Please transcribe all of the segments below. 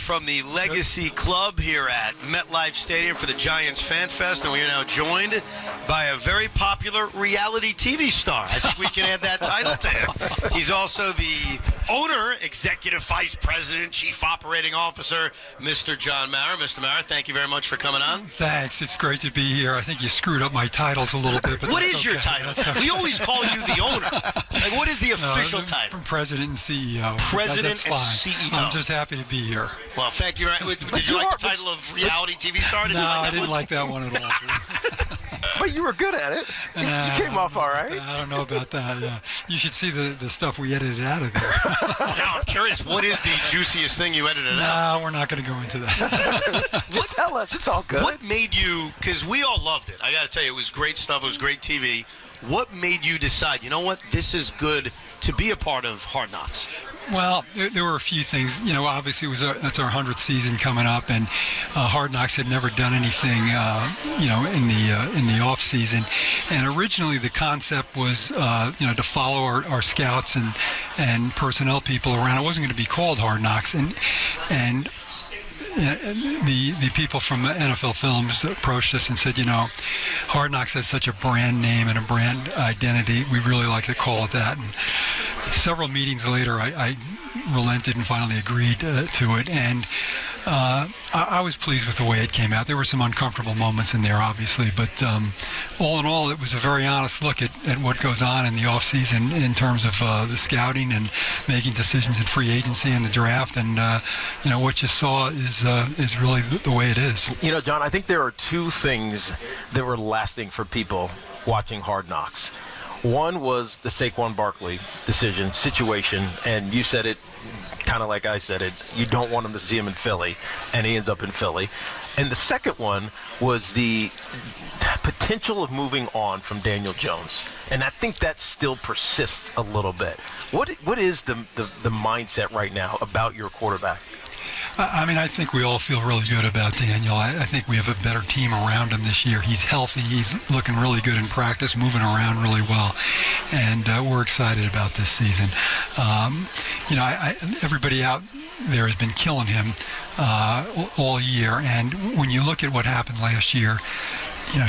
from the Legacy Club here at MetLife Stadium for the Giants FanFest, and we are now joined by a very popular reality TV star. I think we can add that title to him. He's also the owner, executive vice president, chief operating officer, Mr. John Mara. Mr. Mara, thank you very much for coming on. Thanks. It's great to be here. I think you screwed up my titles a little bit. But what is your title? We always call you the owner. Like, what is the official title? President and CEO. President and CEO. I'm just happy to be here. Well, thank you. Did you like the title of reality TV star? No, I didn't like that one at all. But you were good at it. You came off all right. I don't know about that. Yeah. You should see the stuff we edited out of there. Now I'm curious, what is the juiciest thing you edited out? No, we're not going to go into that. Just tell us. It's all good. What made you, because we all loved it. I got to tell you, it was great stuff. It was great TV. What made you decide, you know what, this is good to be a part of Hard Knocks? Well, there were a few things. You know, obviously it's our 100th season coming up, and Hard Knocks had never done anything, in the off season. And originally the concept was, to follow our scouts and personnel people around. It wasn't going to be called Hard Knocks, and the people from NFL Films approached us and said, Hard Knocks has such a brand name and a brand identity. We really like to call it that. And several meetings later, I relented and finally agreed to it. And I was pleased with the way it came out. There were some uncomfortable moments in there, obviously, but all in all, it was a very honest look at what goes on in the off-season in terms of the scouting and making decisions in free agency and the draft. And, what you saw is really the way it is. John, I think there are two things that were lasting for people watching Hard Knocks. One was the Saquon Barkley situation, and you said it kind of like I said it. You don't want him to see him in Philly, and he ends up in Philly. And the second one was the potential of moving on from Daniel Jones. And I think that still persists a little bit. What is the mindset right now about your quarterback? I think we all feel really good about Daniel. I think we have a better team around him this year. He's healthy. He's looking really good in practice, moving around really well. And we're excited about this season. Everybody out there has been killing him all year. And when you look at what happened last year,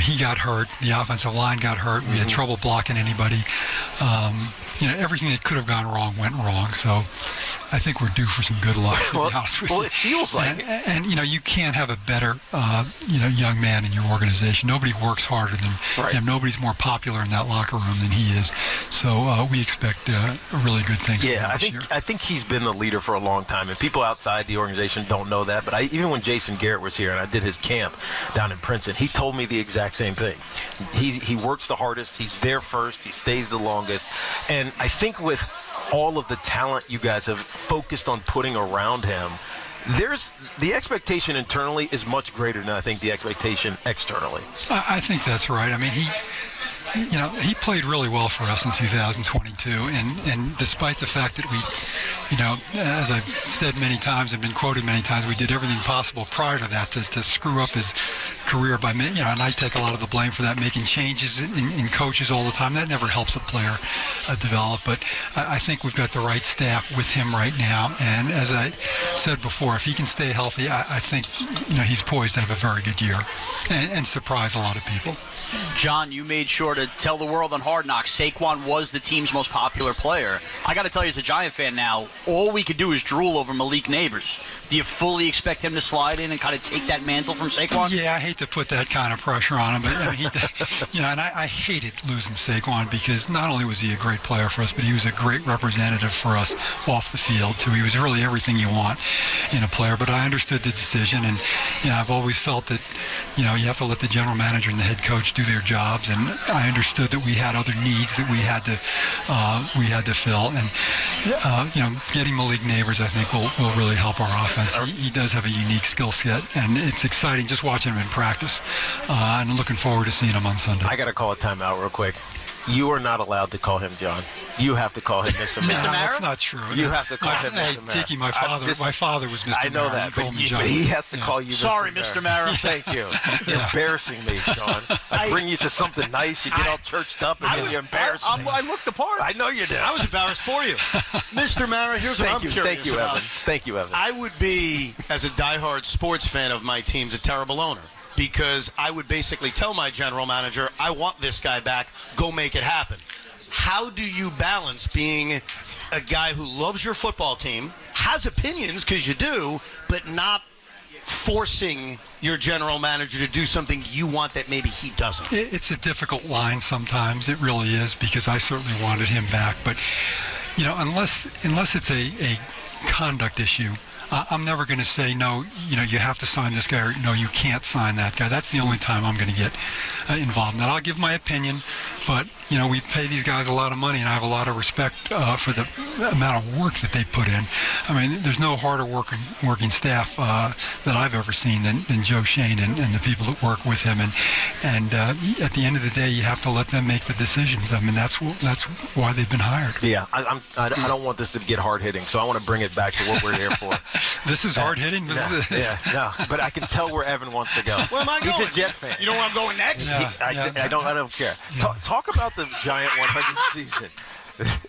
he got hurt. The offensive line got hurt. We had trouble blocking anybody. Everything that could have gone wrong went wrong. So I think we're due for some good luck, to be honest with you. Well, it feels like it. And you can't have a better, young man in your organization. Nobody works harder than him. Nobody's more popular in that locker room than he is. So we expect really good things from him this year. I think he's been the leader for a long time, and people outside the organization don't know that. But even when Jason Garrett was here and I did his camp down in Princeton, he told me the exact same thing. He works the hardest. He's there first. He stays the longest. And I think with all of the talent you guys have focused on putting around him, there's the expectation internally is much greater than I think the expectation externally. I think that's right. I mean, he played really well for us in 2022, and despite the fact that we, as I've said many times and been quoted many times, we did everything possible prior to that to screw up his career by, and I take a lot of the blame for that, making changes in coaches all the time. That never helps a player develop, but I think we've got the right staff with him right now, and as I said before, if he can stay healthy, I think, he's poised to have a very good year and surprise a lot of people. John, you made sure to tell the world on Hard Knocks Saquon was the team's most popular player. I got to tell you, as a Giant fan now, all we could do is drool over Malik Neighbors. Do you fully expect him to slide in and kind of take that mantle from Saquon? Yeah, I hate to put that kind of pressure on him, but I hated losing Saquon because not only was he a great player for us, but he was a great representative for us off the field too. He was really everything you want in a player. But I understood the decision, and I've always felt that you have to let the general manager and the head coach do their jobs, and I understood that we had other needs that we had to fill, and getting Malik Neighbors I think will really help our offense. He does have a unique skill set, and it's exciting just watching him in practice, and looking forward to seeing him on Sunday. I got to call a timeout real quick. You are not allowed to call him John. You have to call him Mr. Mara. Mara? That's not true. You have to call him Hey, Mr. Mara. Tiki, my father was Mr. I know Mara. that, He called me but John. he has to call you Sorry, Mr. Mr. Mara. Thank you. You're embarrassing me, Sean. I bring you to something nice, you get all churched up, and then you embarrass me. I looked the part. I know you did. I was embarrassed for you. Mr. Mara, here's what I'm curious Thank you, about. Evan. Thank you, Evan. I would be, as a diehard sports fan of my teams, a terrible owner. Because I would basically tell my general manager, I want this guy back, go make it happen. How do you balance being a guy who loves your football team, has opinions, because you do, but not forcing your general manager to do something you want that maybe he doesn't? It's a difficult line sometimes. It really is, because I certainly wanted him back. But, unless it's a conduct issue, I'm never going to say, no, you have to sign this guy, or no, you can't sign that guy. That's the only time I'm going to get involved. Now, I'll give my opinion, but, we pay these guys a lot of money, and I have a lot of respect for the amount of work that they put in. I mean, there's no harder working staff that I've ever seen than Joe Shane and the people that work with him. And at the end of the day, you have to let them make the decisions. I mean, that's why they've been hired. Yeah, I don't want this to get hard-hitting, so I want to bring it back to what we're here for. This is hard-hitting? No, but I can tell where Evan wants to go. Where am I going? He's a Jet fan. You know where I'm going next? Yeah. I don't care. Yeah. Talk about the Giant 100 season.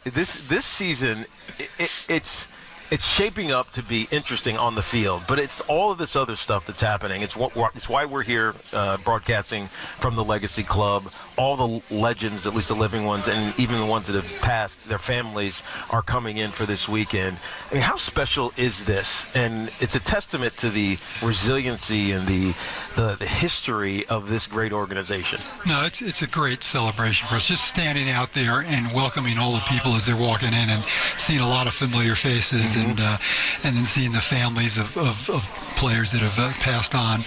This season, it's shaping up to be interesting on the field, but it's all of this other stuff that's happening. It's why we're here broadcasting from the Legacy Club. All the legends, at least the living ones, and even the ones that have passed, their families are coming in for this weekend. I mean, how special is this? And it's a testament to the resiliency and the history of this great organization. No, it's a great celebration for us. Just standing out there and welcoming all the people as they're walking in, and seeing a lot of familiar faces, and then seeing the families of players that have passed on.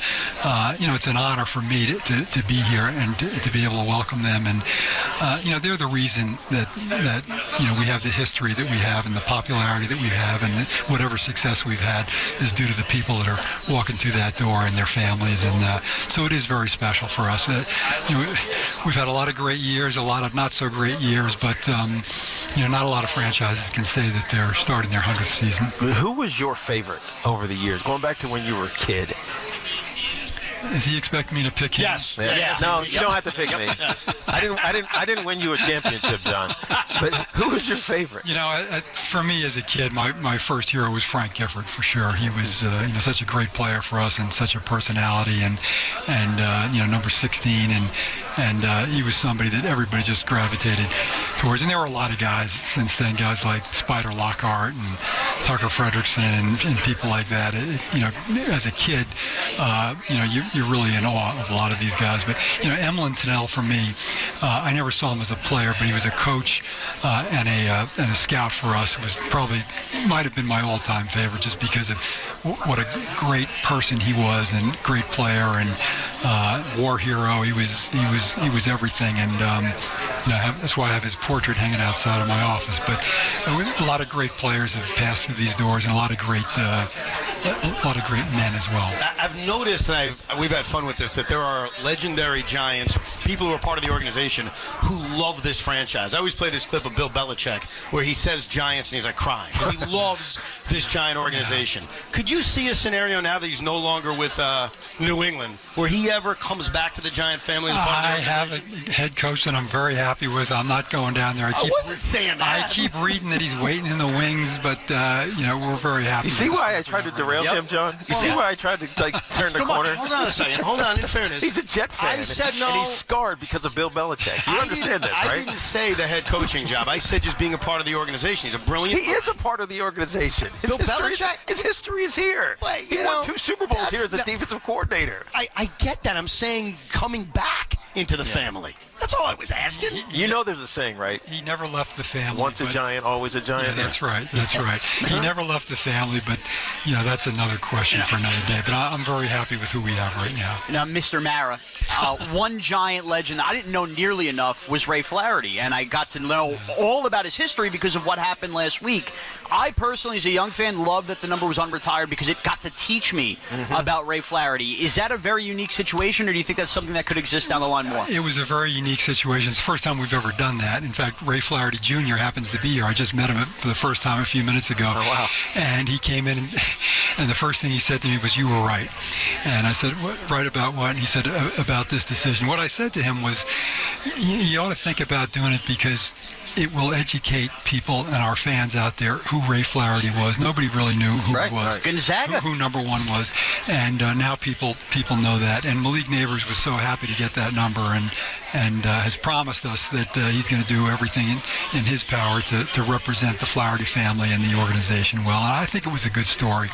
It's an honor for me to be here and to be able to welcome them. And they're the reason that we have the history that we have, and the popularity that we have, and whatever success we've had is due to the people that are walking through that door and their families. And so it is very special for us. We've had a lot of great years, a lot of not so great years, but not a lot of franchises can say that they're starting their 100th season. Who was your favorite over the years, going back to when you were a kid? Does he expect me to pick him? Yes. Yeah. Yes. No, you don't have to pick me. I didn't win you a championship, John. But who was your favorite? For me as a kid, my first hero was Frank Gifford, for sure. He was such a great player for us, and such a personality, and number 16, and he was somebody that everybody just gravitated towards. And there were a lot of guys since then, guys like Spider Lockhart and Tucker Fredrickson and people like that. As a kid, you're really in awe of a lot of these guys. But Emlyn Tennell, for me, I never saw him as a player, but he was a coach and a scout for us. Might have been my all-time favorite, just because of what a great person he was, and great player, and war hero. He was everything, and that's why I have his portrait hanging outside of my office. But a lot of great players have passed through these doors, and a lot of great men as well. I've noticed, and we've had fun with this, that there are legendary Giants, people who are part of the organization, who love this franchise. I always play this clip of Bill Belichick where he says Giants and he's like crying. He loves this Giant organization. Could you see a scenario now that he's no longer with New England where he ever comes back to the Giant family as part of the I organization? have a head coach that I'm very happy with. I'm not going down there. I wasn't saying that. I keep reading that he's waiting in the wings, but we're very happy. You see why I tried to derail him, John? You see why I tried to turn the corner? Hold on a second. Hold on. In fairness, He's a Jet fan. I said no. And he's scarred because of Bill Belichick. You understand this, right? I didn't say the head coaching job. I said just being a part of the organization. He's a brilliant. He is a part of the organization. Bill Belichick? His history is here. But, he won 2 Super Bowls here as a defensive coordinator. I get that. I'm saying coming back into the family. That's all I was asking. There's a saying, right? He never left the family. Once a Giant, always a Giant. Yeah, that's right. That's right. He never left the family, but that's another question for another day. But I'm very happy with who we have right now. Now, Mr. Mara, one Giant legend I didn't know nearly enough was Ray Flaherty, and I got to know all about his history because of what happened last week. I personally, as a young fan, love that the number was unretired because it got to teach me about Ray Flaherty. Is that a very unique situation, or do you think that's something that could exist down the line more? It was a very unique unique situation. It's the first time we've ever done that. In fact, Ray Flaherty Jr. happens to be here. I just met him for the first time a few minutes ago. Oh, wow. And he came in, and the first thing he said to me was, "You were right." And I said, "Right about what?" And he said, "About this decision." What I said to him was, you ought to think about doing it because it will educate people and our fans out there who Ray Flaherty was. Nobody really knew who he was. Gonzaga. Who number one was. And now people know that. And Malik Neighbors was so happy to get that number and has promised us that he's going to do everything in his power to represent the Flaherty family and the organization well. And I think it was a good story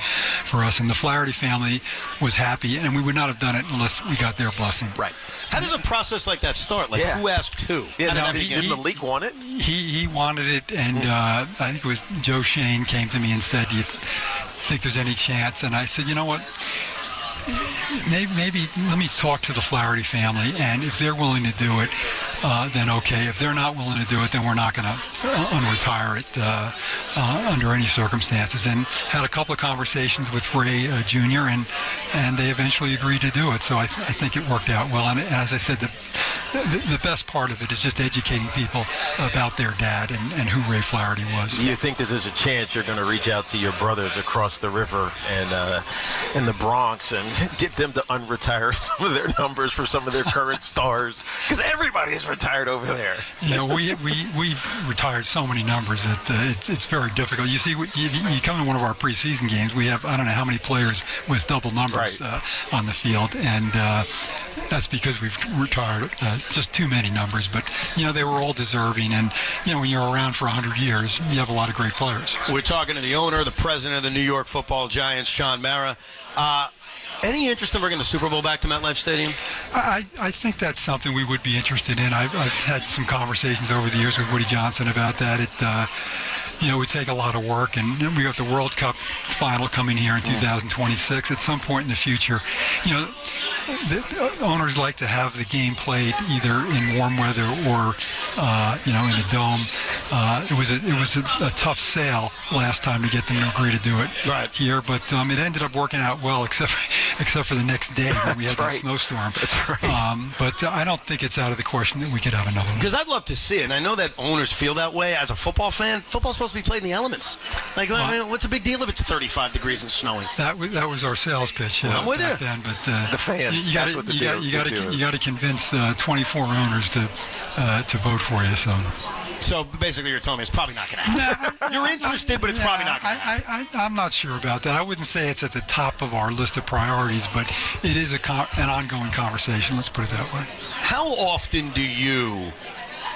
for us. And the Flaherty family was happy, and we would not have done it unless we got their blessing. Right. How does a process like that start? Like, who asked who? Yeah, did Malik want it? He wanted it, and I think it was Joe Shane came to me and said, "Do you think there's any chance?" And I said, "You know what? Maybe let me talk to the Flaherty family, and if they're willing to do it, then okay. If they're not willing to do it, then we're not going to unretire it under any circumstances." And had a couple of conversations with Ray Jr., and they eventually agreed to do it. So I think it worked out well. And as I said, the best part of it is just educating people about their dad and who Ray Flaherty was. Do you think that there's a chance you're going to reach out to your brothers across the river and in the Bronx and get them to unretire some of their numbers for some of their current stars? Because everybody is retired over there. You know, we've retired so many numbers that it's very difficult. You see, you come to one of our preseason games, we have I don't know how many players with double numbers on the field, and that's because we've retired just too many numbers. But you know, they were all deserving, and you know, when you're around for 100 years, you have a lot of great players. We're talking to the owner, the president of the New York Football Giants, Sean Mara. Any interest in bringing the Super Bowl back to MetLife Stadium? I think that's something we would be interested in. I've had some conversations over the years with Woody Johnson about that. It would take a lot of work, and we have the World Cup final coming here in 2026. At some point in the future, you know, the owners like to have the game played either in warm weather or, in a dome. It was a tough sale last time to get them to agree to do it here, but it ended up working out well, except for the next day when we had that snowstorm. That's right. But I don't think it's out of the question that we could have another one. Because I'd love to see it, and I know that owners feel that way. As a football fan, football's supposed to be played in the elements. Like, what's the big deal if it's 35 degrees and snowing? That was our sales pitch. I'm with you. Then, but the fans. You got to convince 24 owners to vote for you. So basically, you're telling me it's probably not going to happen. You're interested, but it's probably not going to happen. I'm not sure about that. I wouldn't say it's at the top of our list of priorities, but it is an ongoing conversation. Let's put it that way. How often do you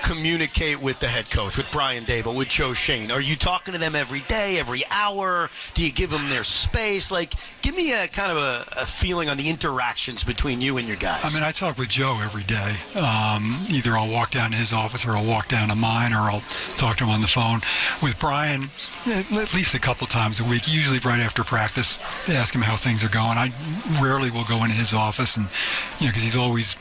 communicate with the head coach, with Brian Dable, with Joe Shane? Are you talking to them every day, every hour? Do you give them their space? Like, give me a kind of a feeling on the interactions between you and your guys. I mean, I talk with Joe every day. Either I'll walk down to his office or I'll walk down to mine or I'll talk to him on the phone. With Brian, at least a couple times a week, usually right after practice, ask him how things are going. I rarely will go into his office, and because he's always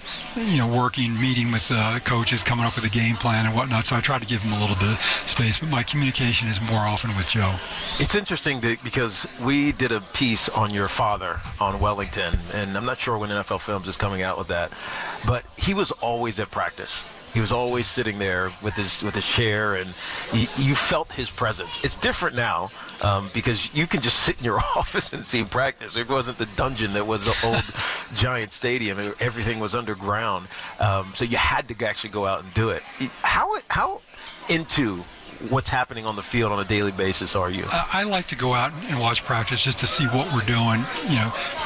working, meeting with coaches, coming up with a game plan and whatnot, so I try to give him a little bit of space, but my communication is more often with Joe. It's interesting because we did a piece on your father on Wellington, and I'm not sure when NFL Films is coming out with that, but he was always at practice. He was always sitting there with his chair, and you felt his presence. It's different now because you can just sit in your office and see practice. It wasn't the dungeon that was the old Giant Stadium. Everything was underground, so you had to actually go out and do it. How into what's happening on the field on a daily basis are you? I like to go out and watch practice just to see what we're doing,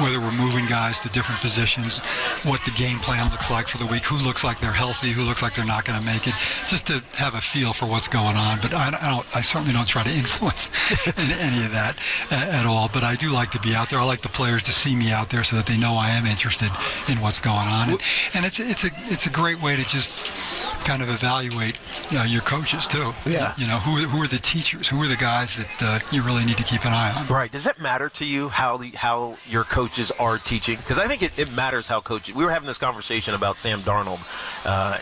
whether we're moving guys to different positions, what the game plan looks like for the week, who looks like they're healthy, who looks like they're not going to make it, just to have a feel for what's going on. But I certainly don't try to influence any of that at all. But I do like to be out there. I like the players to see me out there so that they know I am interested in what's going on. And it's a great way to just kind of evaluate your coaches too. Yeah. Who are the teachers? Who are the guys that you really need to keep an eye on? Right. Does that matter to you how your coaches are teaching? Because I think it matters how coaches. We were having this conversation about Sam Darnold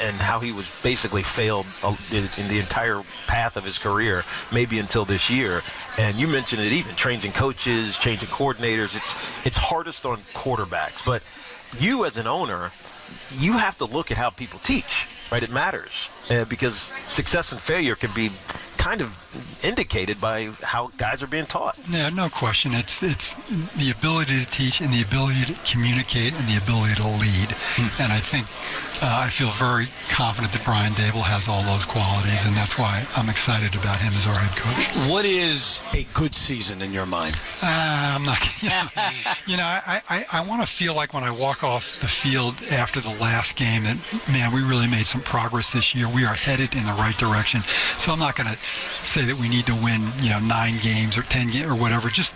and how he was basically failed in the entire path of his career, maybe until this year. And you mentioned it, even changing coaches, changing coordinators. It's hardest on quarterbacks, but you as an owner, you have to look at how people teach. right? It matters because success and failure can be kind of indicated by how guys are being taught. Yeah, no question. It's the ability to teach and the ability to communicate and the ability to lead. And I think I feel very confident that Brian Dable has all those qualities, and that's why I'm excited about him as our head coach. What is a good season in your mind? I'm not. I want to feel like when I walk off the field after the last game that, man, we really made some progress this year. We are headed in the right direction. So I'm not going to say that we need to win, 9 games or 10 games or whatever. Just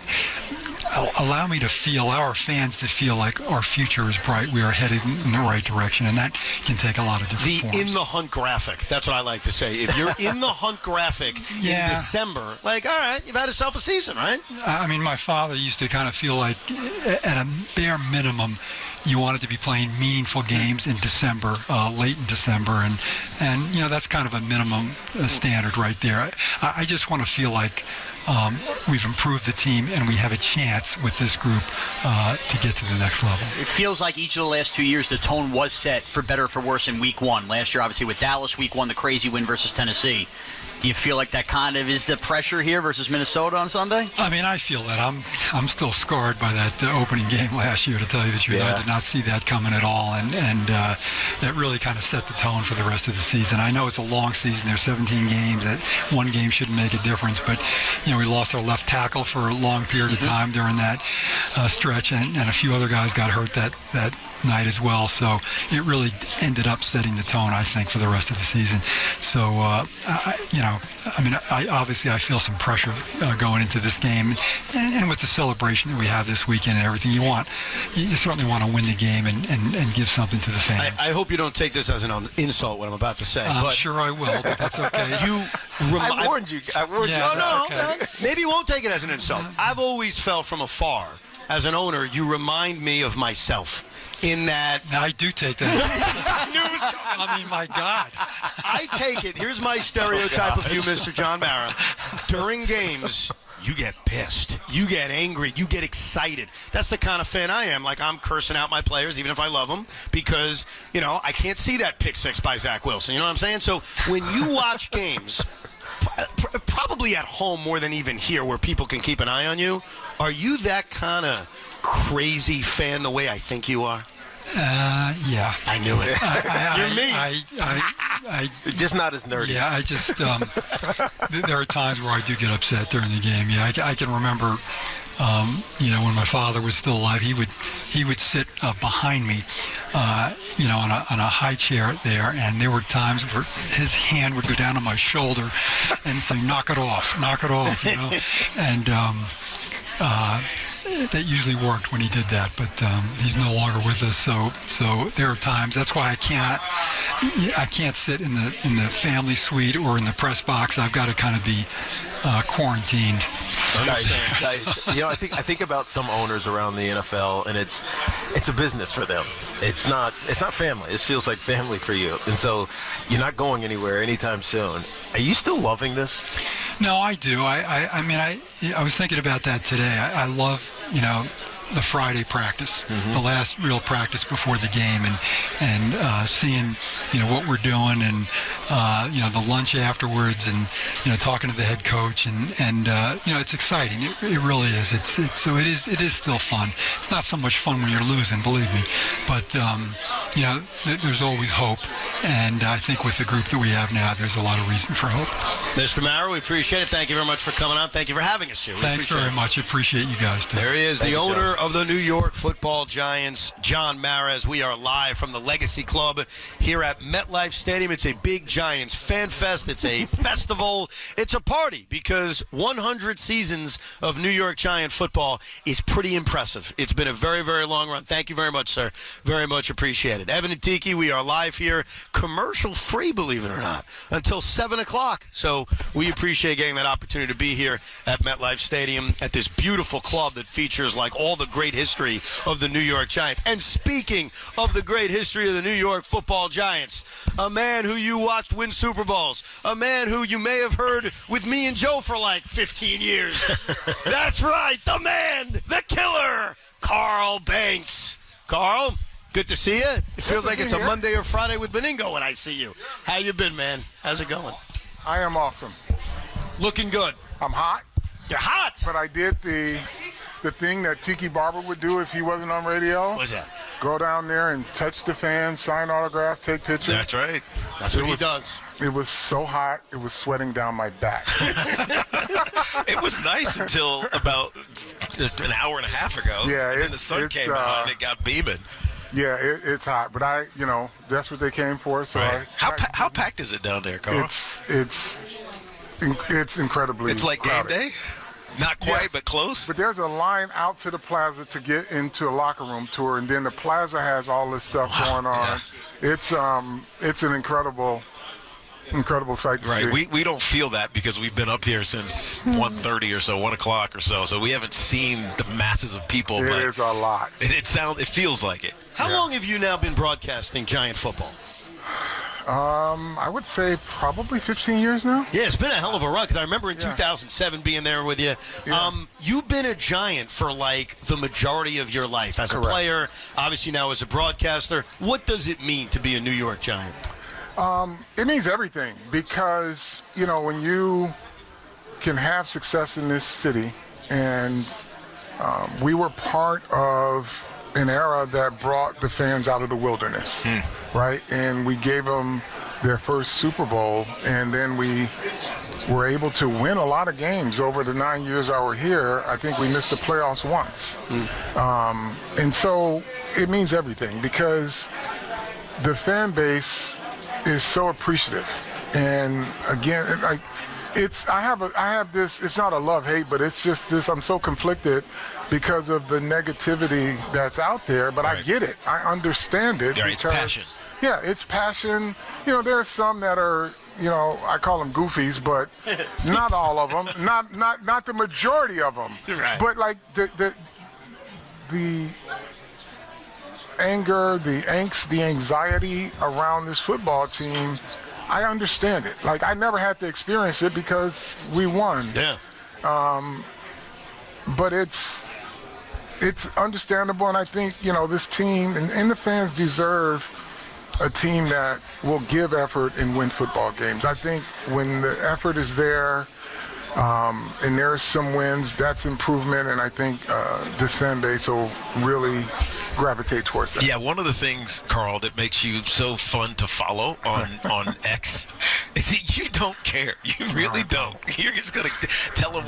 allow me to allow our fans to feel like our future is bright. We are headed in the right direction, and that can take a lot of different forms. The in the hunt graphic. That's what I like to say. If you're in the hunt graphic in December, like, all right, you've had yourself a season, right? I mean, my father used to kind of feel like at a bare minimum, you wanted to be playing meaningful games in December, late in December, and that's kind of a minimum standard right there. I just want to feel like we've improved the team and we have a chance with this group to get to the next level. It feels like each of the last 2 years the tone was set for better or for worse in week 1. Last year, obviously, with Dallas, week 1, the crazy win versus Tennessee. Do you feel like that kind of is the pressure here versus Minnesota on Sunday? I mean, I feel that. I'm still scarred by that opening game last year, to tell you the truth. I did not see that coming at all, and that really kind of set the tone for the rest of the season. I know it's a long season. There's 17 games. That one game shouldn't make a difference, but we lost our left tackle for a long period of time during that stretch, and a few other guys got hurt that night as well. So it really ended up setting the tone, I think, for the rest of the season. So, I feel some pressure going into this game, and with the celebration that we have this weekend and everything, you certainly want to win the game and give something to the fans. I hope you don't take this as an insult, what I'm about to say. I'm sure I will, but that's okay. I warned you. No, okay. Maybe you won't take it as an insult. I've always felt from afar, as an owner, you remind me of myself. In that... I do take that. I knew it was coming. I mean, my God. I take it. Here's my stereotype of you, Mr. John Mara. During games, you get pissed. You get angry. You get excited. That's the kind of fan I am. Like, I'm cursing out my players, even if I love them, because, I can't see that pick six by Zach Wilson. You know what I'm saying? So when you watch games... probably at home more than even here where people can keep an eye on you, are you that kind of crazy fan the way I think you are? Yeah. I knew it. You're me. Just not as nerdy. Yeah, I just, there are times where I do get upset during the game. Yeah, I can remember, when my father was still alive, he would sit behind me, on a high chair there, and there were times where his hand would go down on my shoulder and say, knock it off, and that usually worked when he did that, but he's no longer with us, so there are times. That's why I can't sit in the family suite or in the press box. I've got to kind of be quarantined. Nice. I think about some owners around the NFL, and it's a business for them. It's not family. This feels like family for you, and so you're not going anywhere anytime soon. Are you still loving this? No, I do. I was thinking about that today. I love the Friday practice, the last real practice before the game, and seeing what we're doing, and the lunch afterwards, and talking to the head coach, and it's exciting. It really is. It is still fun. It's not so much fun when you're losing, believe me, but there's always hope, and I think with the group that we have now, there's a lot of reason for hope. Mr. Mara, we appreciate it. Thank you very much for coming on. Thank you for having us here. Thanks very much. I appreciate you guys too. There he is, the owner of the New York Football Giants, John Mara. We are live from the Legacy Club here at MetLife Stadium. It's a big Giants fan fest. It's a festival. It's a party because 100 seasons of New York Giant football is pretty impressive. It's been a very, very long run. Thank you very much, sir. Very much appreciated. Evan and Tiki, we are live here, commercial free, believe it or not, until 7 o'clock. So we appreciate getting that opportunity to be here at MetLife Stadium at this beautiful club that features like all the great history of the New York Giants. And speaking of the great history of the New York Football Giants, a man who you watched win Super Bowls, a man who you may have heard with me and Joe for like 15 years. That's right, the man, the killer, Carl Banks. Carl? Good to see you. It feels like it's a Monday or Friday with Beningo when I see you. How you been, man? How's it going? I am awesome. Looking good. I'm hot. You're hot. But I did the thing that Tiki Barber would do if he wasn't on radio. What's that? Go down there and touch the fans, sign autographs, take pictures. That's right. That's what he does. It was so hot, it was sweating down my back. It was nice until about an hour and a half ago. Yeah, and then the sun came out and it got beaming. Yeah, it's hot, but that's what they came for. So right. How packed is it down there, Carl? It's incredibly. It's like crowded. game day. Not quite, but close. But there's a line out to the plaza to get into a locker room tour, and then the plaza has all this stuff going on. Yeah. It's an incredible sight to see. Right. We don't feel that because we've been up here since 1:30 or so, 1 o'clock or so. So we haven't seen the masses of people. It is a lot. It feels like it. How long have you now been broadcasting Giant football? I would say probably 15 years now. Yeah, it's been a hell of a run because I remember in 2007 being there with you. Yeah. You've been a Giant for like the majority of your life as a player, obviously now as a broadcaster. What does it mean to be a New York Giant? It means everything because, when you can have success in this city, and we were part of an era that brought the fans out of the wilderness, right? And we gave them their first Super Bowl, and then we were able to win a lot of games over the 9 years I were here. I think we missed the playoffs once. And so it means everything because the fan base is so appreciative. And again, I have this, it's not a love-hate, but it's just this, I'm so conflicted because of the negativity that's out there, but I get it. I understand it. Yeah, it's passion. Yeah, it's passion. There are some that are, I call them goofies, but not all of them. Not the majority of them. Right. But like the anger, the angst, the anxiety around this football team, I understand it. Like, I never had to experience it because we won. Yeah. But it's understandable, and I think, this team and the fans deserve a team that will give effort and win football games. I think when the effort is there, and there's some wins, that's improvement, and I think this fan base will really gravitate towards that. Yeah, one of the things, Carl, that makes you so fun to follow on X is that you don't care. You really don't. You're just going to tell it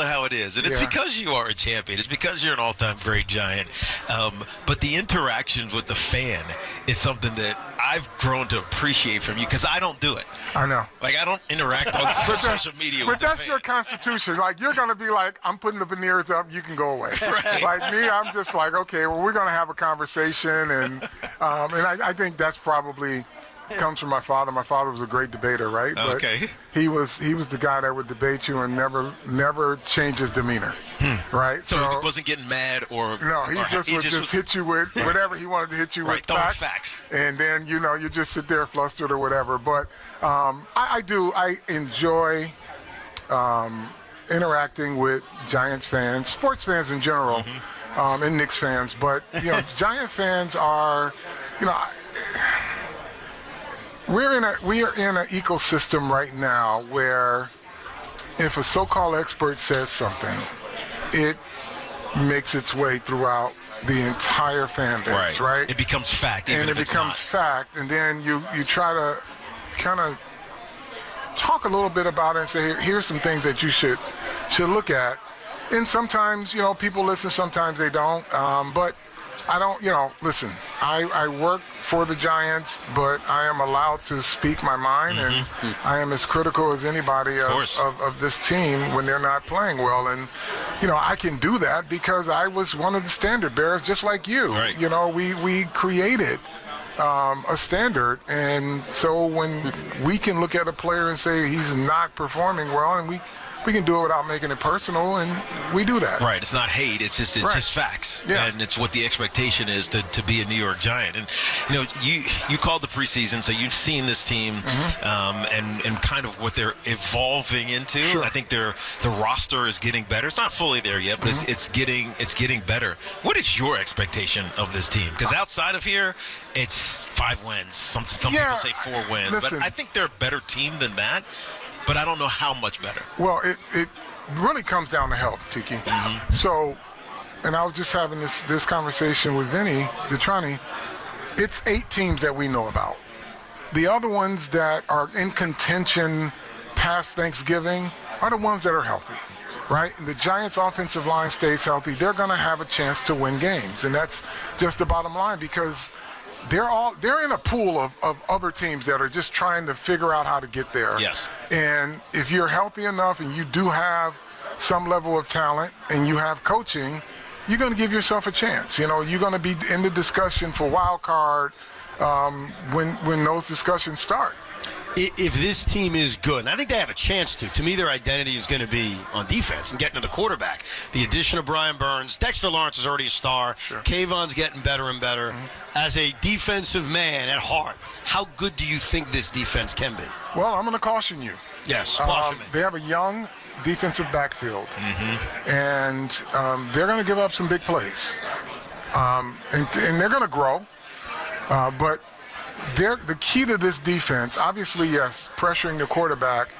how it is. And it's because you are a champion. It's because you're an all-time great Giant. But the interactions with the fan is something that I've grown to appreciate from you because I don't do it. I know. Like, I don't interact on social media with the fan. But that's your constitution. Like, you're going to be like, I'm putting the veneers up, you can go away. Right. Like me, I'm just like, okay, well, we're going to have a conversation. And I think that's probably comes from my father. My father was a great debater, right? But he was the guy that would debate you and never change his demeanor, right? So he wasn't getting mad or... No, he would just hit you with whatever he wanted to hit you with. Facts. And then, you just sit there flustered or whatever. But I enjoy interacting with Giants fans, sports fans in general, and Knicks fans. But, Giant fans are, we are in an ecosystem right now where if a so-called expert says something, it makes its way throughout the entire fan base, right? It becomes fact, even if it's not. Fact, and then you try to kind of talk a little bit about it and say, here's some things that you should look at. And sometimes, people listen, sometimes they don't. But I don't, listen, I work for the Giants, but I am allowed to speak my mind, and I am as critical as anybody of this team when they're not playing well. And, I can do that because I was one of the standard bearers, just like you. Right. We created a standard, and so when we can look at a player and say he's not performing well, and we we can do it without making it personal, and we do that. Right. It's not hate. It's just facts. Yeah. And it's what the expectation is to be a New York Giant. And you called the preseason, so you've seen this team and kind of what they're evolving into. Sure. I think the roster is getting better. It's not fully there yet, but it's getting better. What is your expectation of this team? Because outside of here, it's 5 wins. Some people say 4 wins, but I think they're a better team than that. But I don't know how much better. Well, it really comes down to health, Tiki. So, and I was just having this conversation with Vinny Detrani. It's 8 teams that we know about. The other ones that are in contention past Thanksgiving are the ones that are healthy, right? And the Giants' offensive line stays healthy, they're going to have a chance to win games. And that's just the bottom line, because they're in a pool of other teams that are just trying to figure out how to get there. Yes. And if you're healthy enough and you do have some level of talent and you have coaching, you're going to give yourself a chance. You're going to be in the discussion for wild card when those discussions start. If this team is good, and I think they have a chance to me, their identity is going to be on defense and getting to the quarterback. The addition of Brian Burns, Dexter Lawrence is already a star. Sure. Kayvon's getting better and better. As a defensive man at heart, how good do you think this defense can be? Well, I'm going to caution you. Yes, caution me. They have a young defensive backfield, and they're going to give up some big plays. And they're going to grow, but the key to this defense, obviously, yes, pressuring the quarterback,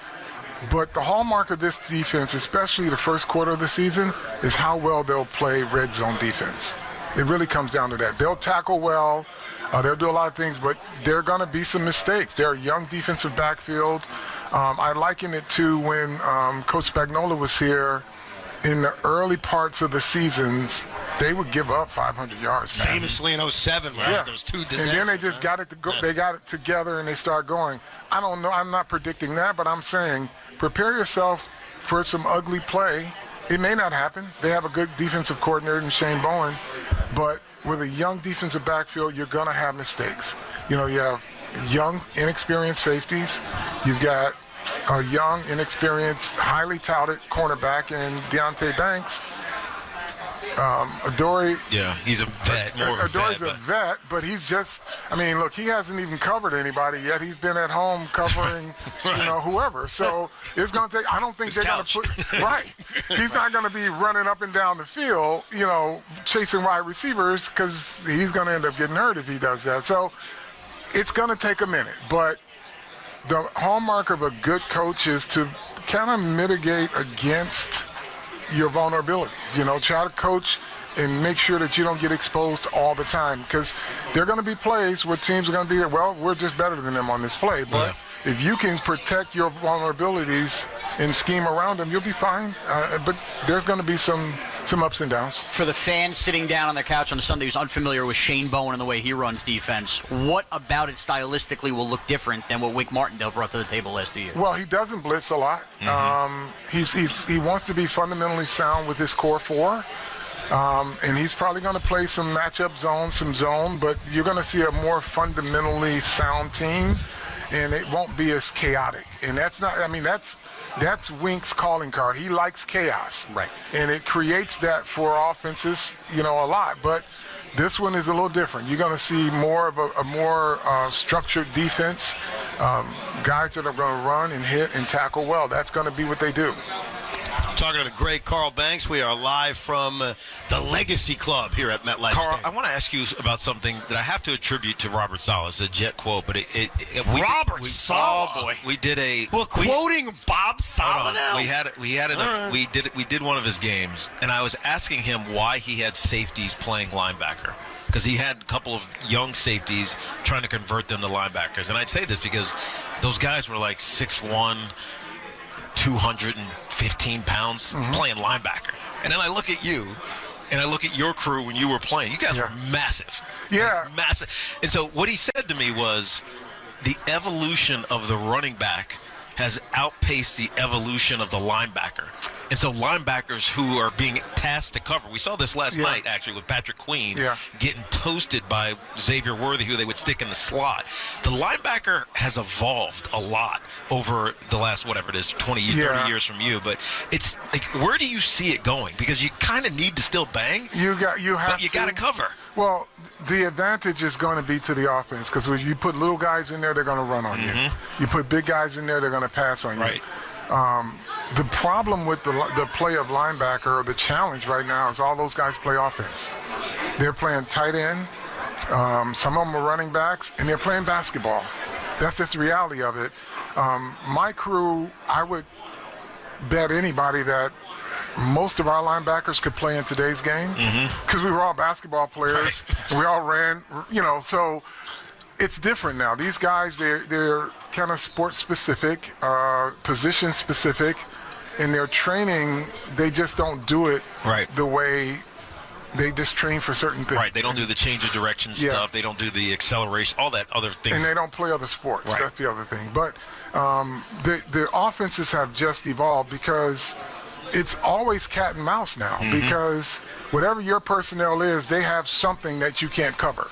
but the hallmark of this defense, especially the first quarter of the season, is how well they'll play red zone defense. It really comes down to that. They'll tackle well, they'll do a lot of things, but there are going to be some mistakes. They're a young defensive backfield. I liken it to when Coach Spagnuolo was here in the early parts of the seasons. They would give up 500 yards. Man. Famously in 07, right? Yeah. Those 2 disasters. And then they just got it to go. They got it together and they start going. I don't know. I'm not predicting that, but I'm saying prepare yourself for some ugly play. It may not happen. They have a good defensive coordinator in Shane Bowen, but with a young defensive backfield, you're going to have mistakes. You have young, inexperienced safeties. You've got a young, inexperienced, highly touted cornerback in Deontay Banks. Adoree. Yeah, he's a vet. Adoree's a vet, but he's just, look, he hasn't even covered anybody yet. He's been at home covering, whoever. So it's going to take, I don't think they're going to put, right. He's not going to be running up and down the field, chasing wide receivers, because he's going to end up getting hurt if he does that. So it's going to take a minute. But the hallmark of a good coach is to kind of mitigate against your vulnerabilities. Try to coach and make sure that you don't get exposed all the time, because there are going to be plays where teams are going to be, well, we're just better than them on this play. But if you can protect your vulnerabilities and scheme around them, you'll be fine. But there's going to be some ups and downs. For the fans sitting down on their couch on a Sunday who's unfamiliar with Shane Bowen and the way he runs defense, what about it stylistically will look different than what Wink Martindale brought to the table last year? Well, he doesn't blitz a lot. He wants to be fundamentally sound with his core 4. And he's probably going to play some matchup zone, some zone, but you're going to see a more fundamentally sound team, and it won't be as chaotic. And that's not, that's Wink's calling card. He likes chaos. Right. And it creates that for offenses, a lot. But this one is a little different. You're going to see more of a more structured defense, guys that are going to run and hit and tackle well. That's going to be what they do. Talking to the great Carl Banks. We are live from the Legacy Club here at MetLife Carl, Stadium. I want to ask you about something that I have to attribute to Robert Saleh. It's a Jet quote, but Robert Saleh. Oh boy, we did a. We're quoting Bob Saleh now. We did one of his games, and I was asking him why he had safeties playing linebacker, because he had a couple of young safeties trying to convert them to linebackers. And I'd say this because those guys were like 6'1", 215 pounds playing linebacker. And then I look at you, and I look at your crew when you were playing. You guys were massive. Yeah. Like, massive. And so what he said to me was the evolution of the running back has outpaced the evolution of the linebacker. And so linebackers who are being tasked to cover. We saw this last night, actually, with Patrick Queen getting toasted by Xavier Worthy, who they would stick in the slot. The linebacker has evolved a lot over the last, whatever it is, 20, 30 years from you. But it's like, where do you see it going? Because you kind of need to still bang. You got to cover. Well, the advantage is going to be to the offense, because when you put little guys in there, they're going to run on you. You put big guys in there, they're going to pass on you. Right. The problem with the play of linebacker, or the challenge right now, is all those guys play offense. They're playing tight end. Some of them are running backs, and they're playing basketball. That's just the reality of it. My crew, I would bet anybody that most of our linebackers could play in today's game, because we were all basketball players. Right. We all ran, so it's different now. These guys, they're kind of sports-specific, position-specific. In their training, they just don't do it the way they just train for certain things. Right, they don't do the change of direction stuff. They don't do the acceleration, all that other things. And they don't play other sports. Right. That's the other thing. But the offenses have just evolved, because it's always cat and mouse now, because whatever your personnel is, they have something that you can't cover.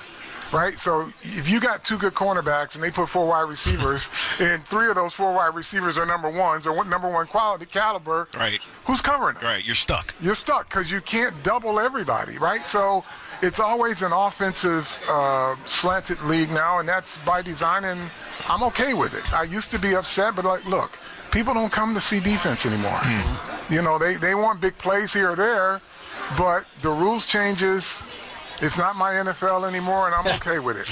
Right? So if you got 2 good cornerbacks and they put 4 wide receivers, and 3 of those 4 wide receivers are number ones, or number one quality caliber, who's covering them? Right, you're stuck. You're stuck, because you can't double everybody, right? So it's always an offensive slanted league now, and that's by design, and I'm okay with it. I used to be upset, but look, people don't come to see defense anymore. They want big plays here or there, but the rules changes. It's not my NFL anymore, and I'm okay with it.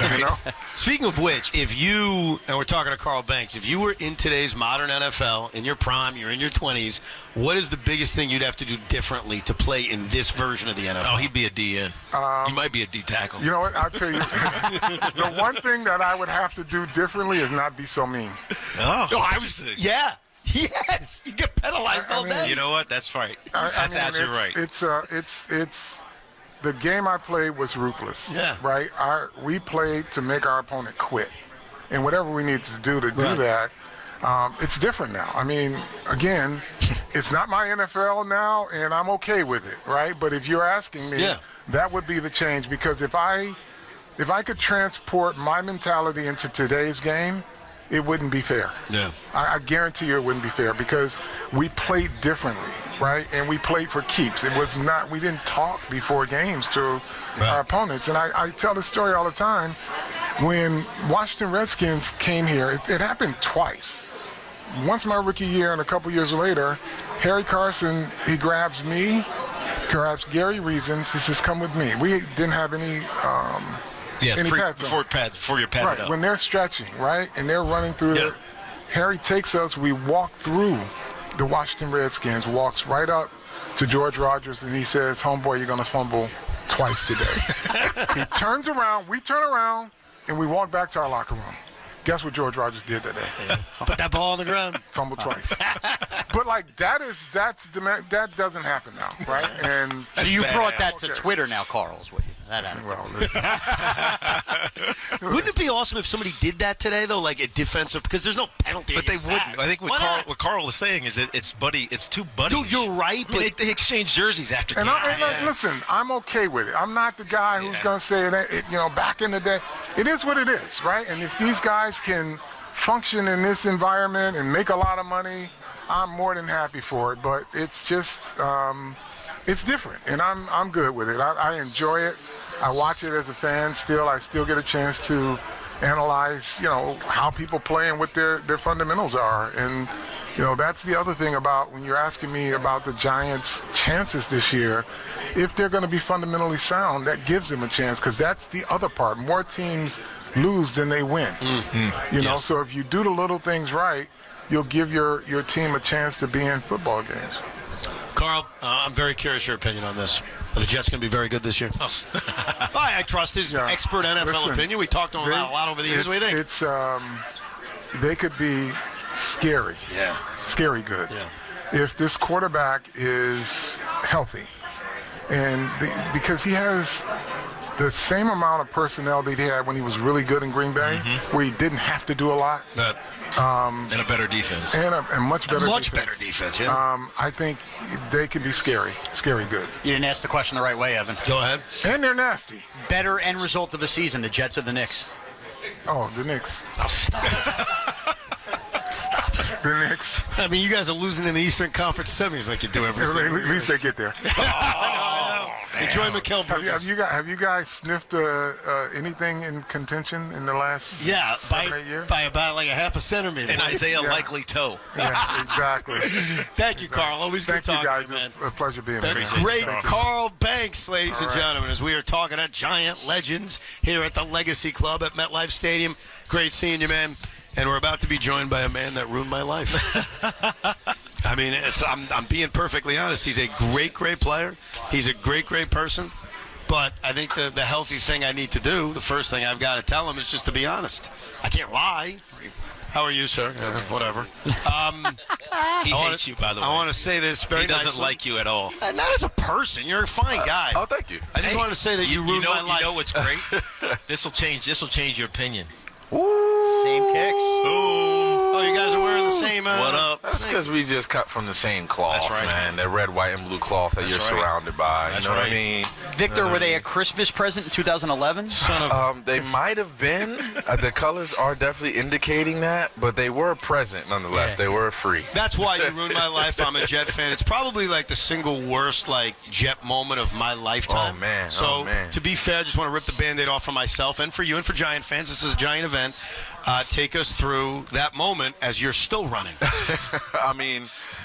Speaking of which, if you, and we're talking to Carl Banks, if you were in today's modern NFL, in your prime, you're in your 20s, what is the biggest thing you'd have to do differently to play in this version of the NFL? Oh, he'd be a DN. He might be a D tackle. You know what? I'll tell you. The one thing that I would have to do differently is not be so mean. Yes, you get penalized all day. You know what? That's right. That's absolutely right. It's the game I played was ruthless. Yeah. Right? We played to make our opponent quit. And whatever we need to do that, it's different now. I mean, again, it's not my NFL now, and I'm okay with it, right? But if you're asking me, that would be the change, because if I could transport my mentality into today's game, it wouldn't be fair. Yeah. I guarantee you it wouldn't be fair, because we played differently, right? And we played for keeps. It was not, we didn't talk before games to our opponents. And I tell this story all the time. When Washington Redskins came here, it happened twice. Once my rookie year, and a couple years later, Harry Carson, he grabs me, grabs Gary Reasons, he says, come with me. We didn't have any before you're padded up. When they're stretching, right, and they're running through Harry takes us, we walk through the Washington Redskins, walks right up to George Rogers, and he says, homeboy, you're going to fumble twice today. He turns around, we turn around, and we walk back to our locker room. Guess what George Rogers did that day? Put that ball on the ground. Fumbled twice. But that doesn't happen now, right? And so you brought that to Twitter now, Carl, is what you. Wouldn't it be awesome if somebody did that today, though, like a defensive, because there's no penalty? But they wouldn't. I think what Carl is saying is that it's two buddies. No, you're right. But they exchange jerseys after games. Listen, I'm okay with it. I'm not the guy who's going to say that. Back in the day, it is what it is, right? And if these guys can function in this environment and make a lot of money, I'm more than happy for it. But it's just. It's different, and I'm good with it. I enjoy it. I watch it as a fan still. I still get a chance to analyze, how people play and what their fundamentals are. And, that's the other thing about when you're asking me about the Giants' chances this year. If they're going to be fundamentally sound, that gives them a chance, because that's the other part. More teams lose than they win. So if you do the little things right, you'll give your team a chance to be in football games. Carl, I'm very curious your opinion on this. Are the Jets going to be very good this year? I trust his expert NFL opinion. We talked to him about a lot over the years. What do you think? They could be scary. Yeah. Scary good. Yeah. If this quarterback is healthy, and because he has the same amount of personnel that he had when he was really good in Green Bay, where he didn't have to do a lot. And a better defense. And a much better defense. Better defense, yeah. I think they can be scary good. You didn't ask the question the right way, Evan. Go ahead. And they're nasty. Better end result of the season, the Jets or the Knicks? Oh, the Knicks. Oh, stop it. Stop it. The Knicks. I mean, you guys are losing in the Eastern Conference semis like you do every single At least they get there. I know. Enjoy Mikal Bridges. Have you guys sniffed anything in contention in the last 7 or 8 years? By about like a half a centimeter. And Isaiah likely toe. Yeah, exactly. Thank you, Carl. Always good Thank you, talking guys. to you, man. It's a pleasure being here. The great Carl Banks, ladies and gentlemen, as we are talking at Giant Legends here at the Legacy Club at MetLife Stadium. Great seeing you, man. And we're about to be joined by a man that ruined my life. I mean, I'm being perfectly honest. He's a great player. He's a great person. But I think the healthy thing I need to do, the first thing I've got to tell him is just to be honest. I can't lie. How are you, sir? Whatever. He hates you, by the way. I want to say this very nicely. He doesn't like you at all. Not as a person. You're a fine guy. Oh, thank you. I just wanted to say that you ruined my life. You know what's great? This will change your opinion. Same kicks. Oh, you guys are wearing the same. What up? That's because we just cut from the same cloth, That's right. man. The red, white, and blue cloth that you're surrounded by. That's you know right. what I mean? Victor, were they a Christmas present in 2011? They might have been. The colors are definitely indicating that, but they were present nonetheless. Yeah. They were free. That's why you ruined my life. I'm a Jet fan. It's probably like the single worst Jet moment of my lifetime. Oh, man. So to be fair, I just want to rip the Band-Aid off for myself and for you and for Giant fans. This is a Giant event. Take us through that moment as you're still running. I mean,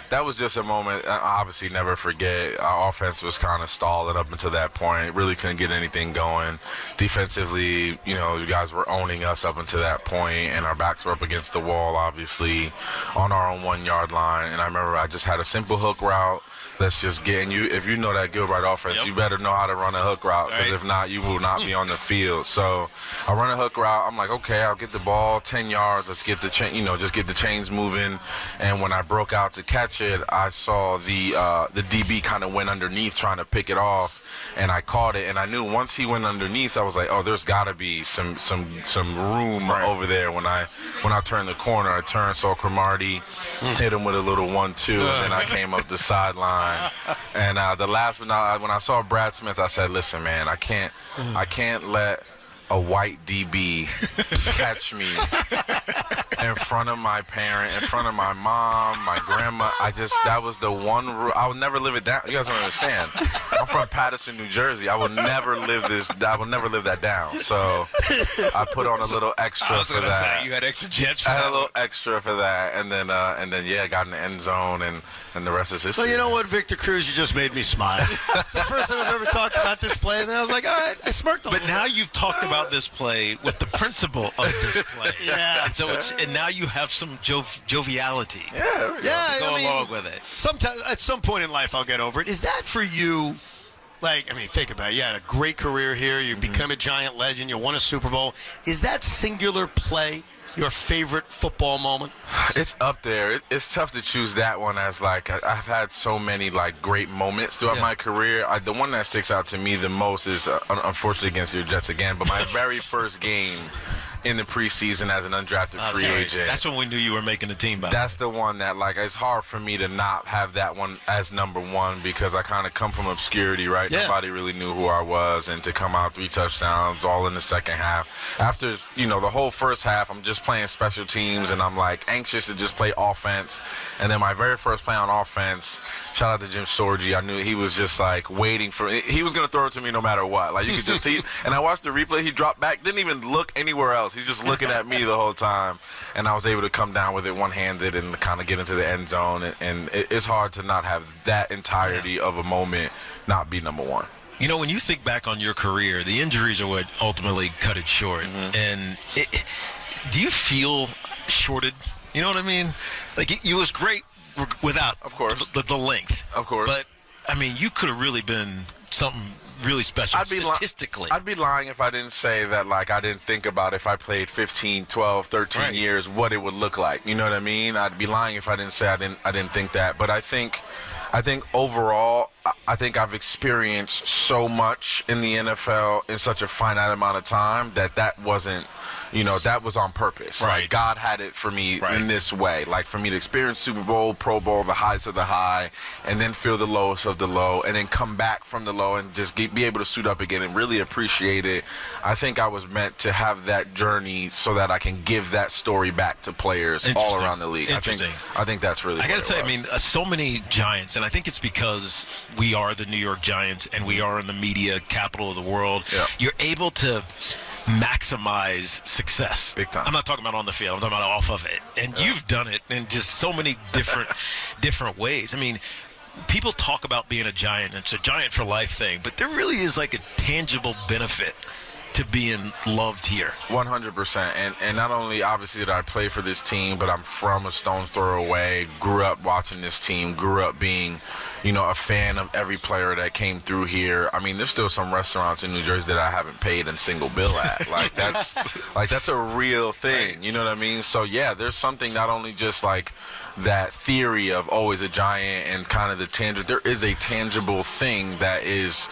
that was just a moment I obviously never forget. Our offense was kind of stalling up until that point. Really couldn't get anything going. Defensively, you guys were owning us up until that point, and our backs were up against the wall, obviously, on our own 1-yard line. And I remember I just had a simple hook route. Let's just get in you. If you know that Gilbride offense, you better know how to run a hook route, because if not, you will not be on the field. So I run a hook route. I'm like, okay, I'll get the ball 10 yards. Let's get the just get the chains moving. And when I broke out to catch it, I saw the DB kind of went underneath trying to pick it off, and I caught it. And I knew once he went underneath, I was like, oh, there's got to be some room over there. When I turned the corner, I saw Cromartie, hit him with a little 1-2, and then I came up the sideline. And the last, when I saw Brad Smith, I said, listen, man, I can't let a white DB catch me in front of my parent, in front of my mom, my grandma. That was the one rule. I would never live it down. You guys don't understand. I'm from Paterson, New Jersey. I will never live that down. So I put on a little extra for that. Say, you had extra jets. I had a little extra for that, and then I got in the end zone, and the rest is history. So you know what, Victor Cruz, you just made me smile. It's the first time I've ever talked about this play, and then I was like, all right, I smirked a But little. now you've talked about this play with the principle of this play. Yeah. And so and now you have some joviality. Yeah, Go along with it. Sometimes, at some point in life, I'll get over it. Is that for you? Think about it. You had a great career here. You become a Giant legend. You won a Super Bowl. Is that singular play your favorite football moment? It's up there. It's tough to choose that one as I've had so many great moments throughout my career. The one that sticks out to me the most is unfortunately against your Jets again, but my very first game in the preseason as an undrafted free agent. That's when we knew you were making the team. That's the one that it's hard for me to not have that one as number one, because I kind of come from obscurity, right? Yeah. Nobody really knew who I was, and to come out 3 touchdowns all in the second half. After the whole first half, I'm just playing special teams, and I'm anxious to just play offense. And then my very first play on offense, shout out to Jim Sorgi. I knew he was just waiting for it. He was gonna throw it to me no matter what. You could just see. And I watched the replay. He dropped back, didn't even look anywhere else. He's just looking at me the whole time, and I was able to come down with it one-handed and kind of get into the end zone. And it's hard to not have that entirety of a moment not be number one. When you think back on your career, the injuries are what ultimately cut it short. And do you feel shorted? You know what I mean? It was great without, of course, the length. Of course. But, you could have really been something really special statistically. I'd be lying if I didn't say that I didn't think about if I played 15, 12, 13 years what it would look like. You know what I mean? I'd be lying if I didn't say I didn't think that. But I think overall I think I've experienced so much in the NFL in such a finite amount of time that wasn't, that was on purpose. Right. Like God had it for me Right. in this way. Like for me to experience Super Bowl, Pro Bowl, the highs of the high, and then feel the lowest of the low, and then come back from the low and just be able to suit up again and really appreciate it. I think I was meant to have that journey so that I can give that story back to players all around the league. Interesting. I think that's really. I got to say, say, I mean, so many Giants, and I think it's because we are the New York Giants and we are in the media capital of the world. Yeah. You're able to maximize success. Big time. I'm not talking about on the field. I'm talking about off of it. And you've done it in just so many different ways. I mean, people talk about being a Giant. It's a Giant for life thing, but there really is like a tangible benefit to being loved here. 100%. And not only obviously did I play for this team, but I'm from a stone's throw away, grew up watching this team, grew up being, a fan of every player that came through here. I mean, there's still some restaurants in New Jersey that I haven't paid a single bill at. Like that's a real thing. Right. You know what I mean? So yeah, there's something not only just like that theory of always a Giant and kind of the tangible, there is a tangible thing that is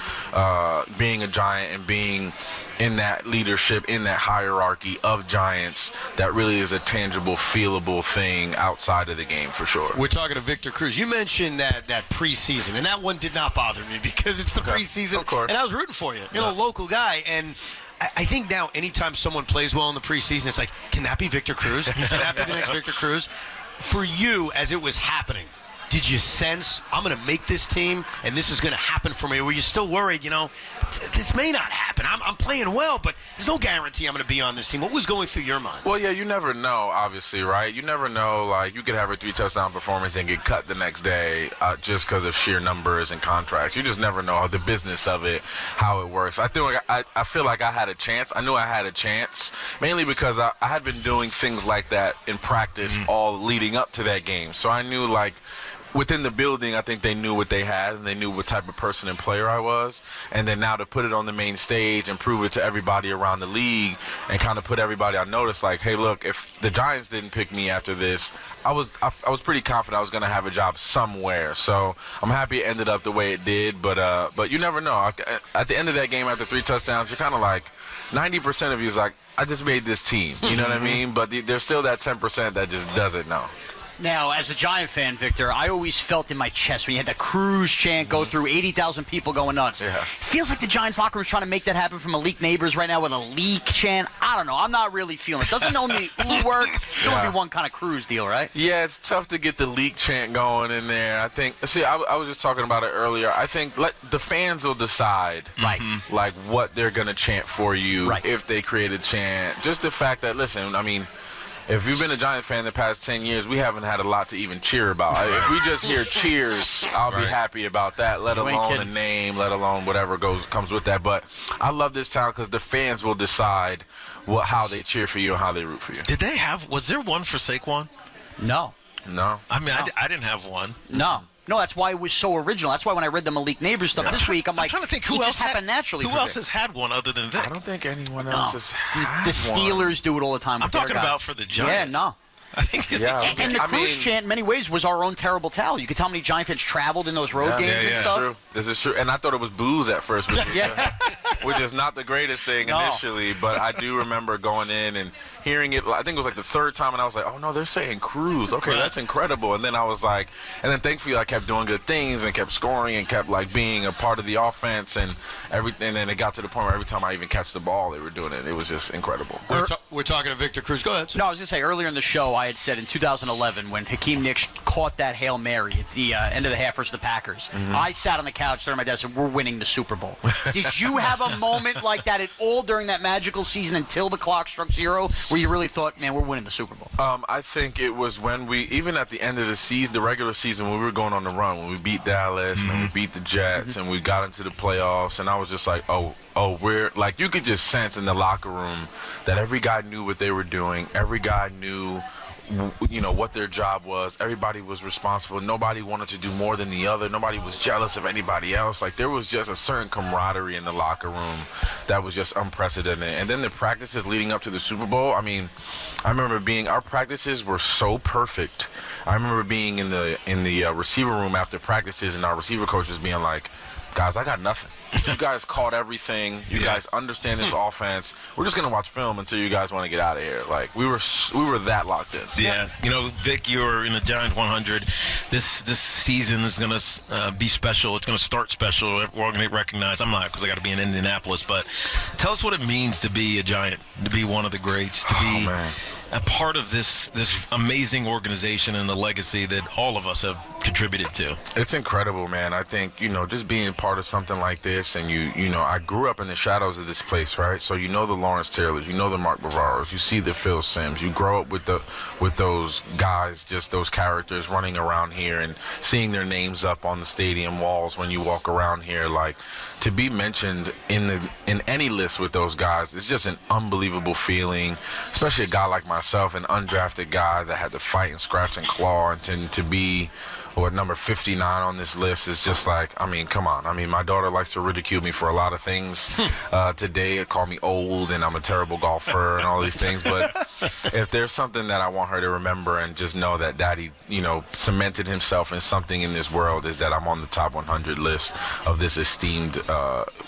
being a Giant and being in that leadership, in that hierarchy of Giants, that really is a tangible, feelable thing outside of the game for sure. We're talking to Victor Cruz. You mentioned that preseason, and that one did not bother me because it's the preseason, of course. and I was rooting for you. Local guy, and I think now anytime someone plays well in the preseason, it's like, can that be Victor Cruz? Can that be the next Victor Cruz? For you, as it was happening, did you sense, I'm going to make this team and this is going to happen for me? Were you still worried, this may not happen? I'm playing well, but there's no guarantee I'm going to be on this team. What was going through your mind? Well, yeah, you never know, obviously, right? You never know, like, you could have a 3-touchdown performance and get cut the next day just because of sheer numbers and contracts. You just never know the business of it, how it works. I feel like I had a chance. I knew I had a chance, mainly because I had been doing things like that in practice all leading up to that game. So I knew, like, within the building, I think they knew what they had and they knew what type of person and player I was. And then now to put it on the main stage and prove it to everybody around the league and kind of put everybody on notice, like, hey, look, if the Giants didn't pick me after this, I was pretty confident I was going to have a job somewhere. So I'm happy it ended up the way it did. But you never know. At the end of that game, after 3 touchdowns, you're kind of like, 90% of you is like, I just made this team. You know what I mean? But there's still that 10% that just doesn't know. Now, as a Giant fan, Victor, I always felt in my chest when you had that Cruz chant go through 80,000 people going nuts. Yeah. Feels like the Giants locker room is trying to make that happen from Malik Neighbors right now with a leak chant. I don't know. I'm not really feeling it. Doesn't only work. It's going to be one kind of Cruz deal, right? Yeah, it's tough to get the leak chant going in there. I think, I was just talking about it earlier. I think the fans will decide, right, like, what they're going to chant for you, right, if they create a chant. Just the fact that, listen, I mean, if you've been a Giant fan the past 10 years, we haven't had a lot to even cheer about. If we just hear cheers, I'll be happy about that, let alone a name, let alone whatever comes with that. But I love this town because the fans will decide how they cheer for you and how they root for you. Was there one for Saquon? No. I mean, I didn't have one. No, that's why it was so original. That's why when I read the Malik Neighbors stuff this week, I'm trying to think who else happened naturally. Who else has had one other than Vic? I don't think anyone else has had the Steelers do it all the time. I'm talking about for the Giants. Yeah, no. I think and the Cruz chant, in many ways, was our own terrible tale. You could tell how many Giant fans traveled in those road games and stuff. This is true. And I thought it was booze at first, which is not the greatest thing initially. But I do remember going in and hearing it. I think it was like the third time, and I was like, oh, no, they're saying Cruz. Okay, that's incredible. And then I was like, and then thankfully I kept doing good things and kept scoring and kept like being a part of the offense and everything. And then it got to the point where every time I even catch the ball, they were doing it. It was just incredible. We're talking to Victor Cruz. Go ahead. No, I was going to say earlier in the show, I had said in 2011 when Hakeem Nicks caught that Hail Mary at the end of the half versus the Packers, I sat on the couch there at my desk and we're winning the Super Bowl. Did you have a moment like that at all during that magical season until the clock struck 0 where you really thought, man, we're winning the Super Bowl? I think it was when even at the end of the season, the regular season, when we were going on the run, when we beat Dallas and we beat the Jets and we got into the playoffs, and I was just like, we're like, you could just sense in the locker room that every guy knew what they were doing. Every guy knew, what their job was. Everybody was responsible. Nobody wanted to do more than the other. Nobody was jealous of anybody else. Like, there was just a certain camaraderie in the locker room that was just unprecedented. And then the practices leading up to the Super Bowl, I mean, I remember our practices were so perfect. I remember being in the receiver room after practices and our receiver coaches being like, guys, I got nothing. You guys caught everything. You guys understand this offense. We're just gonna watch film until you guys want to get out of here. Like we were that locked in. Yeah, Vic, you're in the Giant 100. This season is gonna be special. It's gonna start special. We're all gonna recognize. I'm not, because I got to be in Indianapolis. But tell us what it means to be a Giant, to be one of the greats, to be a part of this amazing organization and the legacy that all of us have contributed to. It's incredible, man. I think, just being part of something like this, and I grew up in the shadows of this place, right? So the Lawrence Taylors, the Mark Bavaros, you see the Phil Simms, you grow up with those guys, just those characters running around here and seeing their names up on the stadium walls when you walk around here. Like, to be mentioned in any list with those guys, it's just an unbelievable feeling, especially a guy like myself, an undrafted guy that had to fight and scratch and claw, and to be number 59 on this list is just like, I mean, come on. I mean, my daughter likes to ridicule me for a lot of things today. Call me old and I'm a terrible golfer and all these things. But if there's something that I want her to remember and just know that Daddy, cemented himself in something in this world, is that I'm on the top 100 list of this esteemed,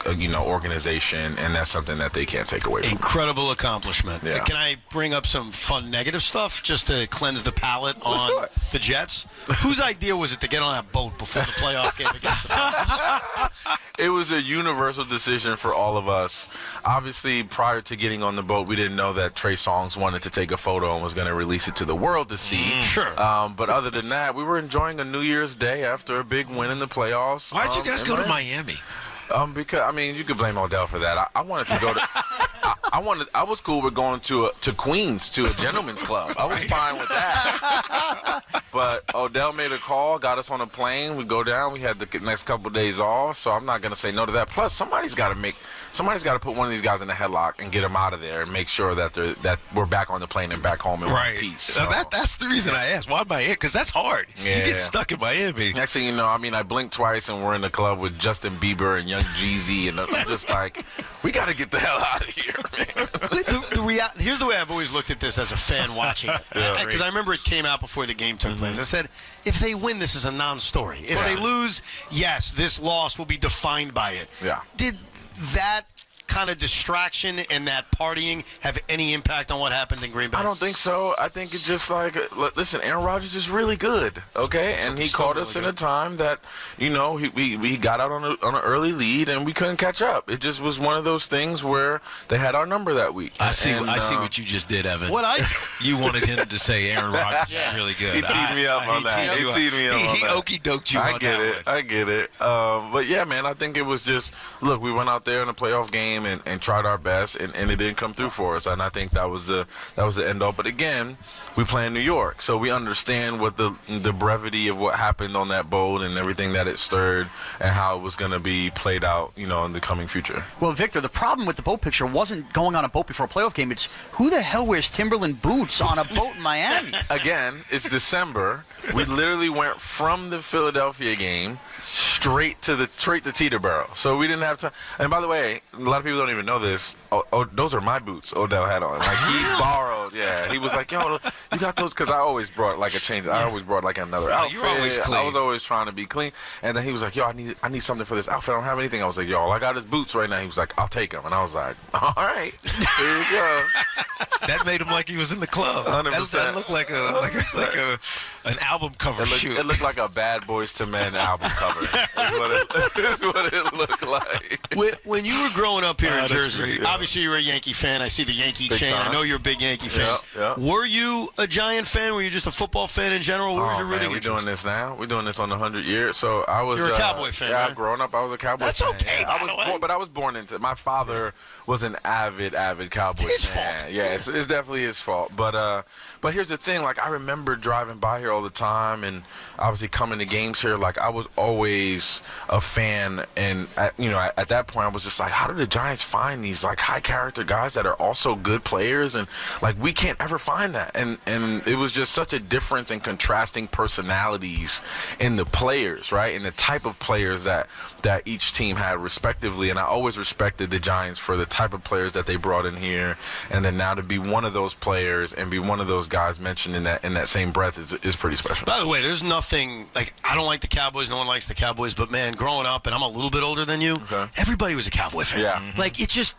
organization, and that's something that they can't take away from me. Incredible accomplishment. Yeah. Can I bring up some fun negative stuff just to cleanse the palate on the Jets? Whose idea was it to get on that boat before the playoff game against the Packers? It was a universal decision for all of us. Obviously, prior to getting on the boat, we didn't know that Trey Songz wanted to take a photo and was going to release it to the world to see. Sure. But other than that, we were enjoying a New Year's Day after a big win in the playoffs. Why'd you guys go to Miami? Because you could blame Odell for that. I wanted to go to. I was cool with going to Queens, to a gentleman's club. I was fine with that. But Odell made a call, got us on a plane. We go down. We had the next couple of days off, so I'm not gonna say no to that. Plus, somebody's got to put one of these guys in a headlock and get them out of there and make sure that we're back on the plane and back home in one piece. So that's the reason I asked. Why Miami? Because that's hard. Yeah. You get stuck in Miami. Next thing you know, I blinked twice and we're in the club with Justin Bieber and Young Jeezy, and I'm just like, we got to get the hell out of here, man. Here's the way I've always looked at this as a fan watching it. Because I remember it came out before the game took place. I said, if they win, this is a non-story. If they lose, yes, this loss will be defined by it. Yeah. Did that kind of distraction and that partying have any impact on what happened in Green Bay? I don't think so. I think it's just like, listen, Aaron Rodgers is really good, okay? And he caught us in a time that, we got out on an early lead and we couldn't catch up. It just was one of those things where they had our number that week. I see what you just did, Evan. What I do? You wanted him to say Aaron Rodgers is really good. He teed me up on that. He teed me up on that. He okey-doked you on that. I get it. But yeah, man, I think it was just, look, we went out there in a playoff game and tried our best, and it didn't come through for us. And I think that was the end all. But again, we play in New York, so we understand what the brevity of what happened on that boat and everything that it stirred and how it was going to be played out, in the coming future. Well, Victor, the problem with the boat picture wasn't going on a boat before a playoff game. It's who the hell wears Timberland boots on a boat in Miami? Again, it's December. We literally went from the Philadelphia game straight to Teterboro. So we didn't have time. And by the way, a lot of people don't even know this. Those are my boots Odell had on. Like, he borrowed. Yeah, he was like, yo, you got those? Because I always brought like a change. I always brought like another outfit. You're always clean. I was always trying to be clean. And then he was like, yo, I need something for this outfit. I don't have anything. I was like, yo, all I got is boots right now. He was like, I'll take them. And I was like, all right, here you go. That made him like he was in the club. 100%. That looked like an album cover shoot. It looked like a Bad Boys to Men album cover. That's what it looked like. When you were growing up here in Jersey, great. Obviously you were a Yankee fan. I see the Yankee Big chain. time. I know you're a big Yankee fan. Yeah. Were you a Giant fan? Were you just a football fan in general? What was your rooting we're interest? doing this now. We're doing this on the 100 years. So I was. You're a Cowboy fan, Yeah, right? growing up, I was a Cowboy That's fan. okay, by the way. But I was born into. My father was an avid Cowboy It's his fan. fault. Yeah, it's definitely his fault. But here's the thing. Like, I remember driving by here all the time, and obviously coming to games here. Like, I was always a fan, and at that point, I was just like, how do the Giants find these like high character guys that are also good players? And like, we can't ever find that. And it was just such a difference in contrasting personalities in the players, right? And the type of players that each team had respectively. And I always respected the Giants for the type of players that they brought in here. And then now to be one of those players and be one of those guys mentioned in that same breath is pretty special. By the way, there's nothing, like, I don't like the Cowboys. No one likes the Cowboys. But, man, growing up, and I'm a little bit older than you, everybody was a Cowboy fan. Yeah. Like, it is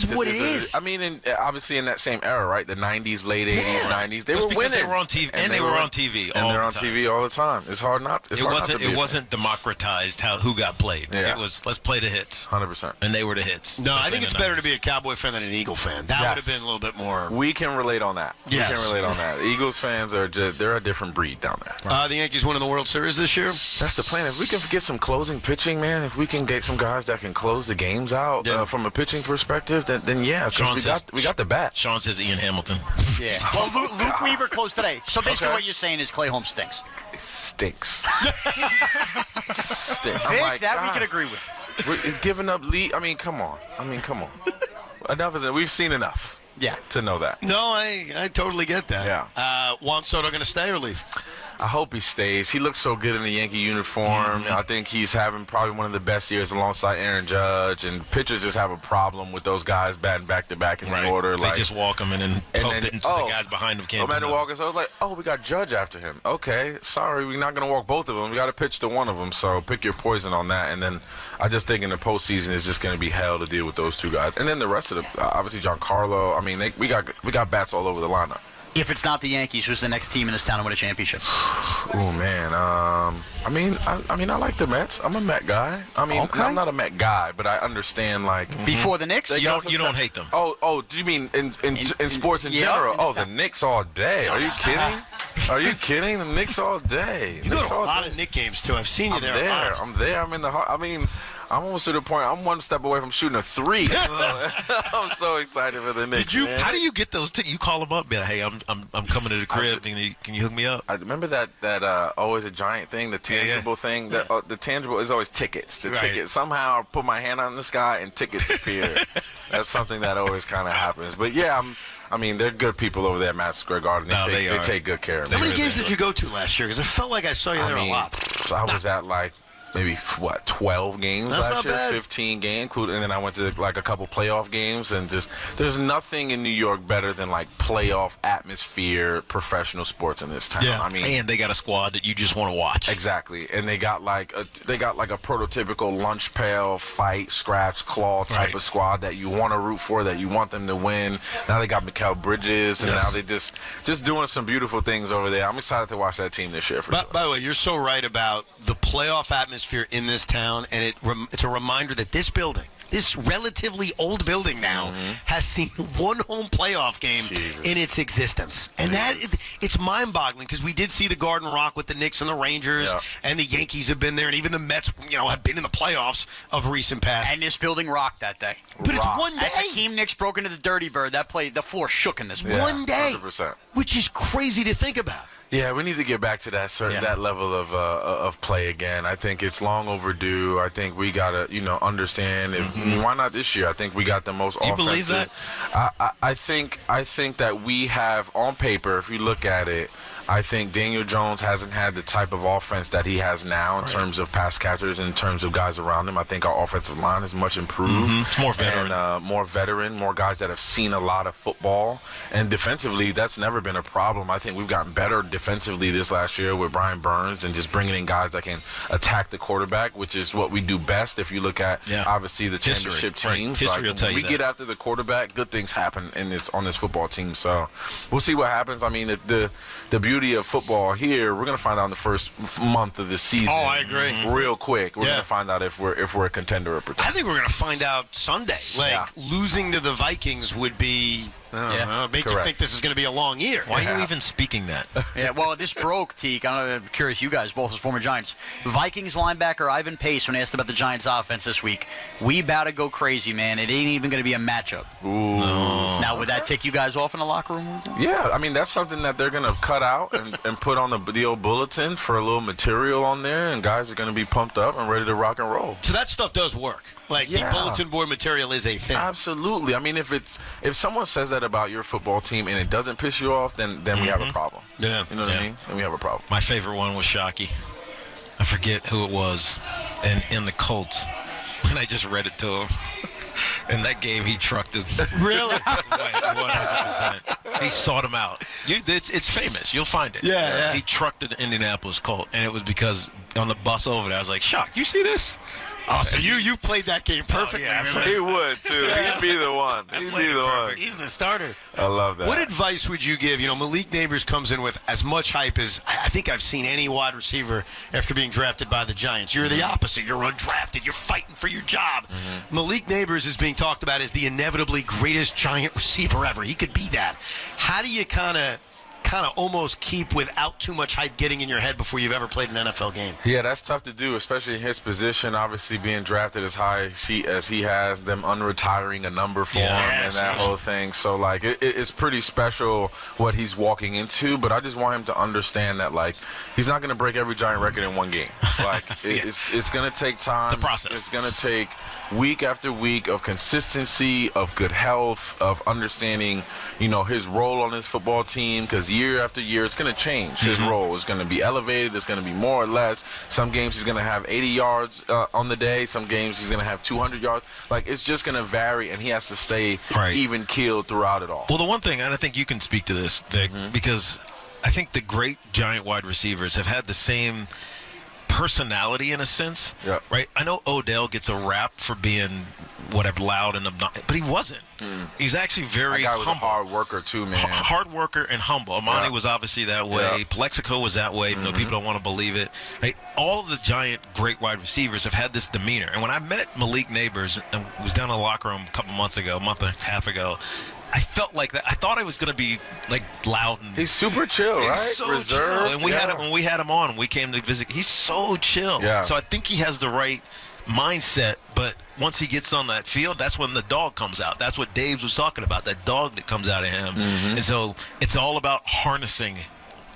what it is. I mean, obviously in that same era, right? The 90s, late 80s, 90s, they were winning. They were on TV, and they were on TV all the time. And they're on TV all the time. It's hard not. It wasn't democratized who got played. Yeah. It was let's play the hits. 100%. And they were the hits. No, I think it's better to be a Cowboy fan than an Eagle fan. That would have been a little bit more. We can relate on that. Yes. We can relate on that. Eagles fans they're a different breed down there. The Yankees winning the World Series this year. That's the plan. If we can get some closing pitching, man, if we can get some guys that can close the games out from a pitching perspective, then yeah, we got the bat. Sean says Ian Hamilton. Yeah. Well, Luke Weaver closed today. So basically what you're saying is Clay Holmes stinks. It stinks. Stinks. Vic, that we can agree with. We're giving up lead. I mean, come on. Enough is enough. We've seen enough. Yeah. To know that. No, I totally get that. Yeah. Juan Soto going to stay or leave? I hope he stays. He looks so good in the Yankee uniform. I think he's having probably one of the best years alongside Aaron Judge. And pitchers just have a problem with those guys batting back-to-back in the order. They just walk them and then hope that the guys behind them can't. Amanda Walker, so I was like, we got Judge after him. Okay, sorry, we're not going to walk both of them. We got to pitch to one of them. So pick your poison on that. And then I just think in the postseason it's just going to be hell to deal with those two guys. And then the rest of the, obviously Giancarlo. I mean, we got bats all over the lineup. If it's not the Yankees, who's the next team in this town to win a championship? Oh man, I mean, I like the Mets. I'm a Met guy. I mean, I'm not a Met guy, but I understand before the Knicks. You don't hate them. Oh, do you mean in sports in general? The Knicks all day. Are you kidding? Are you kidding? The Knicks all day. You go to a lot of Knicks games too. I've seen you there a lot. I'm there. I'm in the heart. I mean, I'm almost to the point. I'm one step away from shooting a 3. I'm so excited for the Knicks. How do you get those? You call them up, be like, hey, I'm coming to the crib. Can you hook me up? I remember that always a Giant thing, the tangible thing. The tangible is always tickets. Tickets. Somehow I put my hand on the sky and tickets appear. That's something that always kind of happens. But yeah, I mean, they're good people over there at Madison Square Garden. They take good care of me. How many games did you go to last year? Because I felt like I saw you there a lot. So I was at maybe 12 games last year, 15 games, including, and then I went to a couple playoff games, and just there's nothing in New York better than playoff atmosphere, professional sports in this town. Yeah. I mean, and they got a squad that you just want to watch. Exactly, and they got a prototypical lunch pail, fight, scratch, claw type of squad that you want to root for, that you want them to win. Now they got Mikal Bridges, and now they just doing some beautiful things over there. I'm excited to watch that team this year. By the way, you're so right about the playoff atmosphere in this town, and it's a reminder that this building, this relatively old building now, has seen one home playoff game in its existence. And it's mind-boggling, because we did see the Garden Rock with the Knicks and the Rangers, and the Yankees have been there, and even the Mets, have been in the playoffs of recent past. And this building rocked that day. But it's one day. As Hakeem Nicks broke into the Dirty Bird, the floor shook in this building. One day, 100%. Which is crazy to think about. Yeah, we need to get back to that level of play again. I think it's long overdue. I think we gotta, understand. Why not this year? I think we got the most. You believe that? I think that we have on paper. If you look at it, I think Daniel Jones hasn't had the type of offense that he has now in terms of pass catchers, in terms of guys around him. I think our offensive line is much improved. It's more veteran. And, more veteran, more guys that have seen a lot of football. And defensively, that's never been a problem. I think we've gotten better defensively this last year with Brian Burns and just bringing in guys that can attack the quarterback, which is what we do best. If you look at, obviously, the championship teams. History will tell you that. We get after the quarterback, good things happen on this football team. So we'll see what happens. I mean, the beauty of football here, we're going to find out in the first month of the season. Oh, I agree. Real quick. We're going to find out if we're a contender or pretender. I think we're going to find out Sunday. Losing to the Vikings would be... make you think this is going to be a long year. Why are you even speaking that? Well, this broke, Teak. I'm curious, you guys, both as former Giants. Vikings linebacker Ivan Pace, when asked about the Giants' offense this week, we about to go crazy, man. It ain't even going to be a matchup. Ooh. No. Now, would that take you guys off in the locker room? Yeah, I mean, that's something that they're going to cut out and put on the old bulletin for a little material on there, and guys are going to be pumped up and ready to rock and roll. So that stuff does work. The bulletin board material is a thing. Absolutely. I mean, if someone says that about your football team and it doesn't piss you off, then we have a problem. Yeah. You know what I mean? Then we have a problem. My favorite one was Shockey. I forget who it was, and in the Colts, and I just read it to him. In that game, he trucked his. Really? 100%. He sought him out. It's famous. You'll find it. Yeah. He trucked the Indianapolis Colt, and it was because on the bus over there, I was like, "Shock, you see this?" Oh, so you played that game perfectly. yeah, man. He would, too. He'd be the one. He'd be the one. He's the starter. I love that. What advice would you give? Malik Neighbors comes in with as much hype as I think I've seen any wide receiver after being drafted by the Giants. You're the opposite. You're undrafted. You're fighting for your job. Malik Neighbors is being talked about as the inevitably greatest Giant receiver ever. He could be that. How do you kind of almost keep without too much hype getting in your head before you've ever played an NFL game? Yeah, that's tough to do, especially in his position. Obviously, being drafted as high as he has, them unretiring a number for him and that whole thing. So, like, it's pretty special what he's walking into. But I just want him to understand that, like, he's not going to break every Giant record in one game. Like, it's going to take time. It's a process. It's going to take week after week of consistency, of good health, of understanding, his role on this football team. Because year after year, it's going to change. His role is going to be elevated. It's going to be more or less. Some games he's going to have 80 yards on the day. Some games he's going to have 200 yards. Like, it's just going to vary, and he has to stay even keeled throughout it all. Well, the one thing, and I think you can speak to this, Vic, because I think the great Giant wide receivers have had the same personality in a sense, right? I know Odell gets a rap for being whatever loud and obnoxious, but he wasn't. He's actually very that guy was humble. a hard worker too, man. Hard worker and humble. Amani was obviously that way. Plexico was that way, even though people don't want to believe it. Right? All of the Giant great wide receivers have had this demeanor. And when I met Malik Neighbors, and was down in the locker room a month and a half ago, I felt like that. I thought I was going to be like loud and he's super chill, right? So reserved. chill. And we had him when we had him on. We came to visit. He's so chill. Yeah. So I think he has the right mindset. But once he gets on that field, that's when the dog comes out. That's what Daves was talking about. That dog that comes out of him. And so it's all about harnessing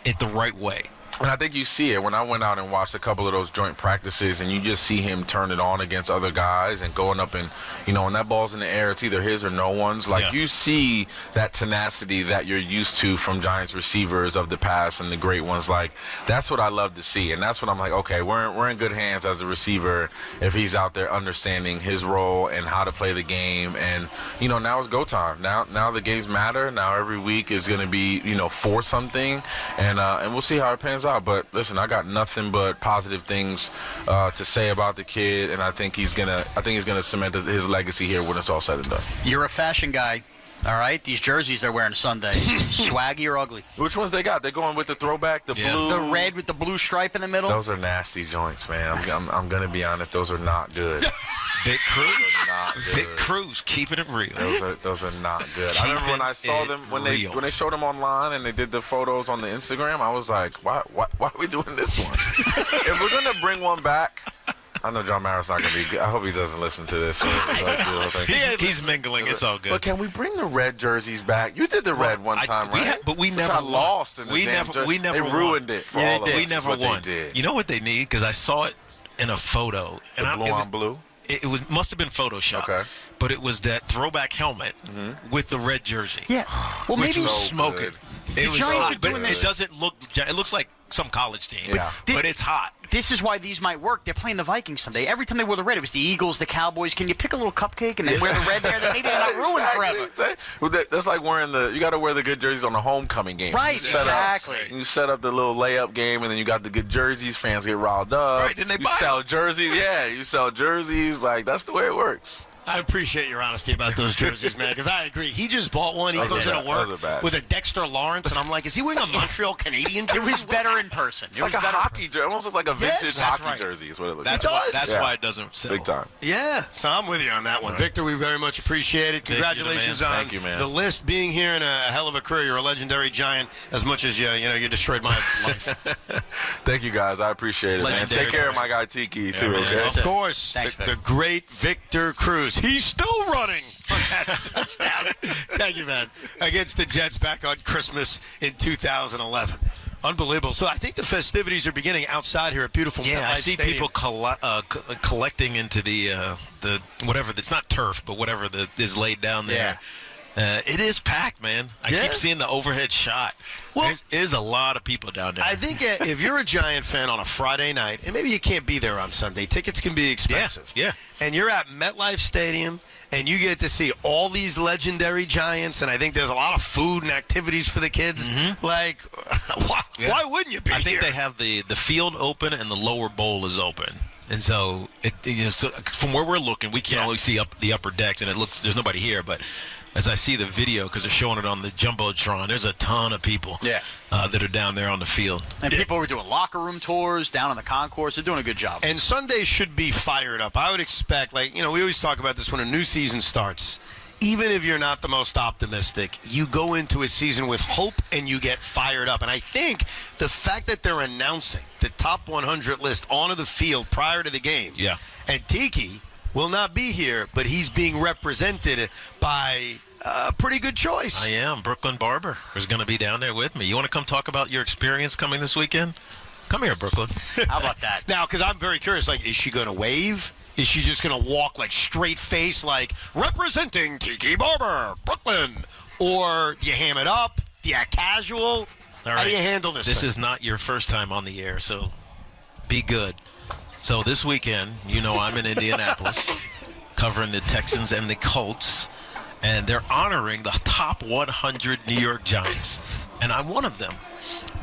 it the right way. And I think you see it when I went out and watched a couple of those joint practices, and you just see him turn it on against other guys and going up and, when that ball's in the air, it's either his or no one's. Like, you see that tenacity that you're used to from Giants receivers of the past and the great ones. Like, that's what I love to see. And that's what I'm like, okay, we're in good hands as a receiver if he's out there understanding his role and how to play the game. And, now it's go time. Now the games matter. Now every week is going to be, for something. And we'll see how it pans out. But listen, I got nothing but positive things to say about the kid, and I think he's gonna cement his legacy here when it's all said and done. You're a fashion guy, all right? These jerseys they're wearing Sunday, swaggy or ugly? Which ones they got? They're going with the throwback, the blue, the red with the blue stripe in the middle. Those are nasty joints, man. I'm gonna be honest. Those are not good. Vic Cruz, keeping it real. Those are not good. I remember when I saw them when they showed them online and they did the photos on the Instagram. I was like, why are we doing this one? If we're gonna bring one back, I know John Mara's not gonna be good. I hope he doesn't listen to this. He's mingling. It's all good. But can we bring the red jerseys back? You did the red one time, right? But we never lost in the we never they ruined it for all of us. We never won. You know what they need? Because I saw it in a photo. And blue on blue. It must have been Photoshopped. Okay. But it was that throwback helmet with the red jersey. Yeah. Well, maybe smoking. It was hot, but it doesn't look. It looks like some college team. Yeah. But it's hot. This is why these might work. They're playing the Vikings Sunday. Every time they wore the red, it was the Eagles, the Cowboys. Can you pick a little cupcake and then wear the red there? Then maybe they're not ruined forever. Well, that's like wearing you got to wear the good jerseys on the homecoming game. Right, exactly. You set up the little layup game, and then you got the good jerseys. Fans get riled up. Right, then they sell jerseys. Yeah, you sell jerseys. Like, that's the way it works. I appreciate your honesty about those jerseys, man, because I agree. He just bought one. He comes into work with a Dexter Lawrence, and I'm like, is he wearing a Montreal Canadian jersey? It was better in person. It's like a hockey jersey. It almost looks like a vintage hockey jersey is what it looks like. That's why it doesn't sell. Big time. Yeah, so I'm with you on that one. Right. Victor, we very much appreciate it. Congratulations on the list, being here, and a hell of a career. You're a legendary Giant as much as you destroyed my life. Thank you, guys. I appreciate it, man. Take care of my guy Tiki, too, okay? Of course. Thanks, the great Victor Cruz. He's still running on that touchdown. Thank you, man. Against the Jets back on Christmas in 2011. Unbelievable. So I think the festivities are beginning outside here at beautiful MetLife I see Stadium. people collecting into the whatever. It's not turf, but whatever is laid down there. It is packed, man. I keep seeing the overhead shot. Well, there's a lot of people down there. I think if you're a Giant fan on a Friday night, and maybe you can't be there on Sunday, tickets can be expensive. Yeah. And you're at MetLife Stadium, and you get to see all these legendary Giants, and I think there's a lot of food and activities for the kids. Like, why wouldn't you be I think here? they have the field open and the lower bowl is open. And so, so from where we're looking, we can only see up the upper decks, and it looks there's nobody here. But as I see the video, because they're showing it on the Jumbotron, there's a ton of people that are down there on the field. And people were doing locker room tours down in the concourse. They're doing a good job. And Sunday should be fired up. I would expect, we always talk about this when a new season starts. Even if you're not the most optimistic, you go into a season with hope and you get fired up. And I think the fact that they're announcing the top 100 list onto the field prior to the game, and Tiki will not be here, but he's being represented by a pretty good choice. I am. Brooklyn Barber is going to be down there with me. You want to come talk about your experience coming this weekend? Come here, Brooklyn. How about that? Now, because I'm very curious, is she going to wave? Is she just going to walk straight face, representing Tiki Barber, Brooklyn? Or do you ham it up? Do you act casual? All right. How do you handle this This thing? is not your first time on the air, so be good. So this weekend, I'm in Indianapolis covering the Texans and the Colts, and they're honoring the top 100 New York Giants, and I'm one of them.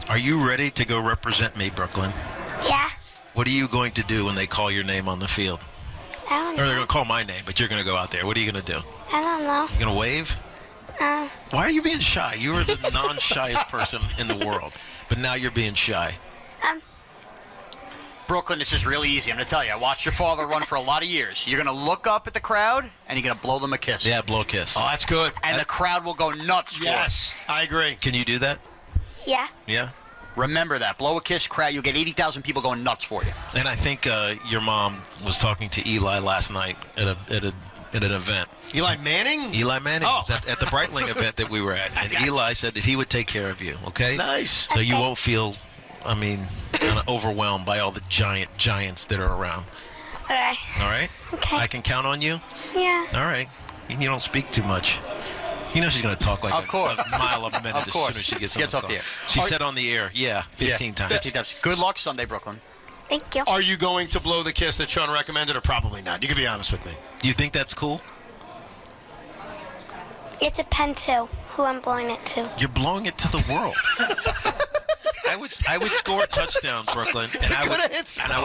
Are you ready to go represent me, Brooklyn? Yeah. What are you going to do when they call your name on the field? I don't Or they're know. going to call my name, but you're going to go out there. What are you going to do? I don't know. You going to wave? Why are you being shy? You are the non-shyest person in the world, but now you're being shy. Brooklyn, this is really easy. I'm going to tell you. I watched your father run for a lot of years. You're going to look up at the crowd, and you're going to blow them a kiss. Yeah, blow a kiss. Oh, that's good. And the crowd will go nuts for it. Yes, I agree. Can you do that? Yeah. Yeah? Remember that. Blow a kiss, crowd. You'll get 80,000 people going nuts for you. And I think your mom was talking to Eli last night at an event. Eli Manning? Eli Manning was at the Breitling event that we were at. And Eli said that he would take care of you, okay? Nice. So you won't feel, kind of overwhelmed by all the giants that are around. Okay. All right? Okay. I can count on you? Yeah. All right. You don't speak too much. She's going to talk like Of course. a mile a minute Of as course. soon as she gets Gets on off the the call. air. She said on the air, 15 times. 15 times. Good luck Sunday, Brooklyn. Thank you. Are you going to blow the kiss that Sean recommended, or probably not? You can be honest with me. Do you think that's cool? It depends who I'm blowing it to. You're blowing it to the world. I would score a touchdown, Brooklyn, and I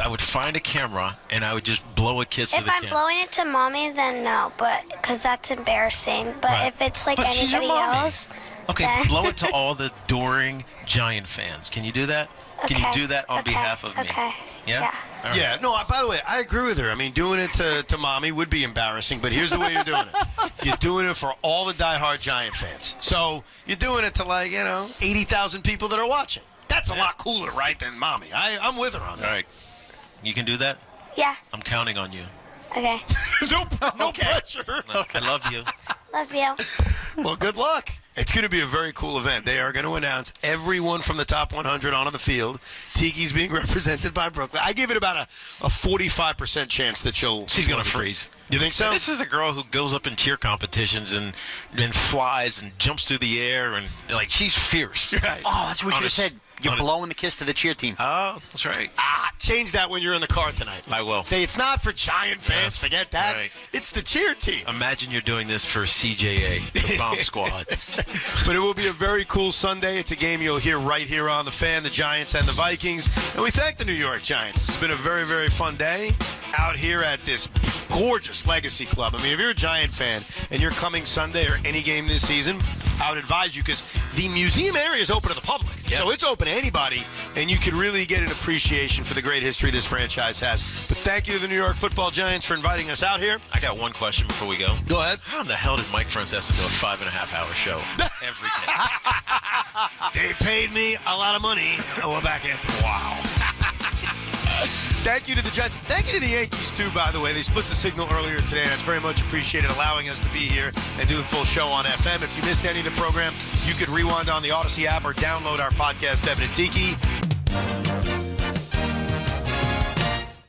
would find a camera and I would just blow a kiss to If the I'm camera. blowing it to mommy, then no, but because that's embarrassing. But Right. if it's But she's your anybody mommy. else, Okay, then- blow it to all the adoring Giant fans. Can you do that? Can you Okay. do that on Okay. behalf of me? Okay. Yeah? Yeah. All right. Yeah, no, by the way, I agree with her. Doing it to mommy would be embarrassing, but here's the way you're doing it. You're doing it for all the diehard Giant fans. So you're doing it to 80,000 people that are watching. That's a lot cooler, right, than mommy. I'm with her on that. All right. You can do that? Yeah. I'm counting on you. Okay. No pressure. I love you. Love you. Well, good luck. It's going to be a very cool event. They are going to announce everyone from the top 100 onto the field. Tiki's being represented by Brooklyn. I give it about a 45% chance that She's going to freeze. You think so? This is a girl who goes up in cheer competitions and flies and jumps through the air and she's fierce. Right. Oh, that's what you just said. You're blowing the kiss to the cheer team. Oh, that's right. Change that when you're in the car tonight. I will. Say it's not for Giant fans. Yes. Forget that. Right. It's the cheer team. Imagine you're doing this for CJA, the bomb squad. But it will be a very cool Sunday. It's a game you'll hear right here on The Fan, the Giants and the Vikings. And we thank the New York Giants. It's been a very, very fun day out here at this gorgeous Legacy Club. If you're a Giant fan and you're coming Sunday or any game this season, I would advise you because the museum area is open to the public. Yep. So it's open to anybody, and you can really get an appreciation for the great history this franchise has. But thank you to the New York Football Giants for inviting us out here. I got one question before we go. Go ahead. How in the hell did Mike Francesa do a 5.5-hour show every day? They paid me a lot of money. We're back after a while. Thank you to the Jets. Thank you to the Yankees, too, by the way. They split the signal earlier today, and it's very much appreciated allowing us to be here and do the full show on FM. If you missed any of the program, you could rewind on the Odyssey app or download our podcast, Evan Tiki.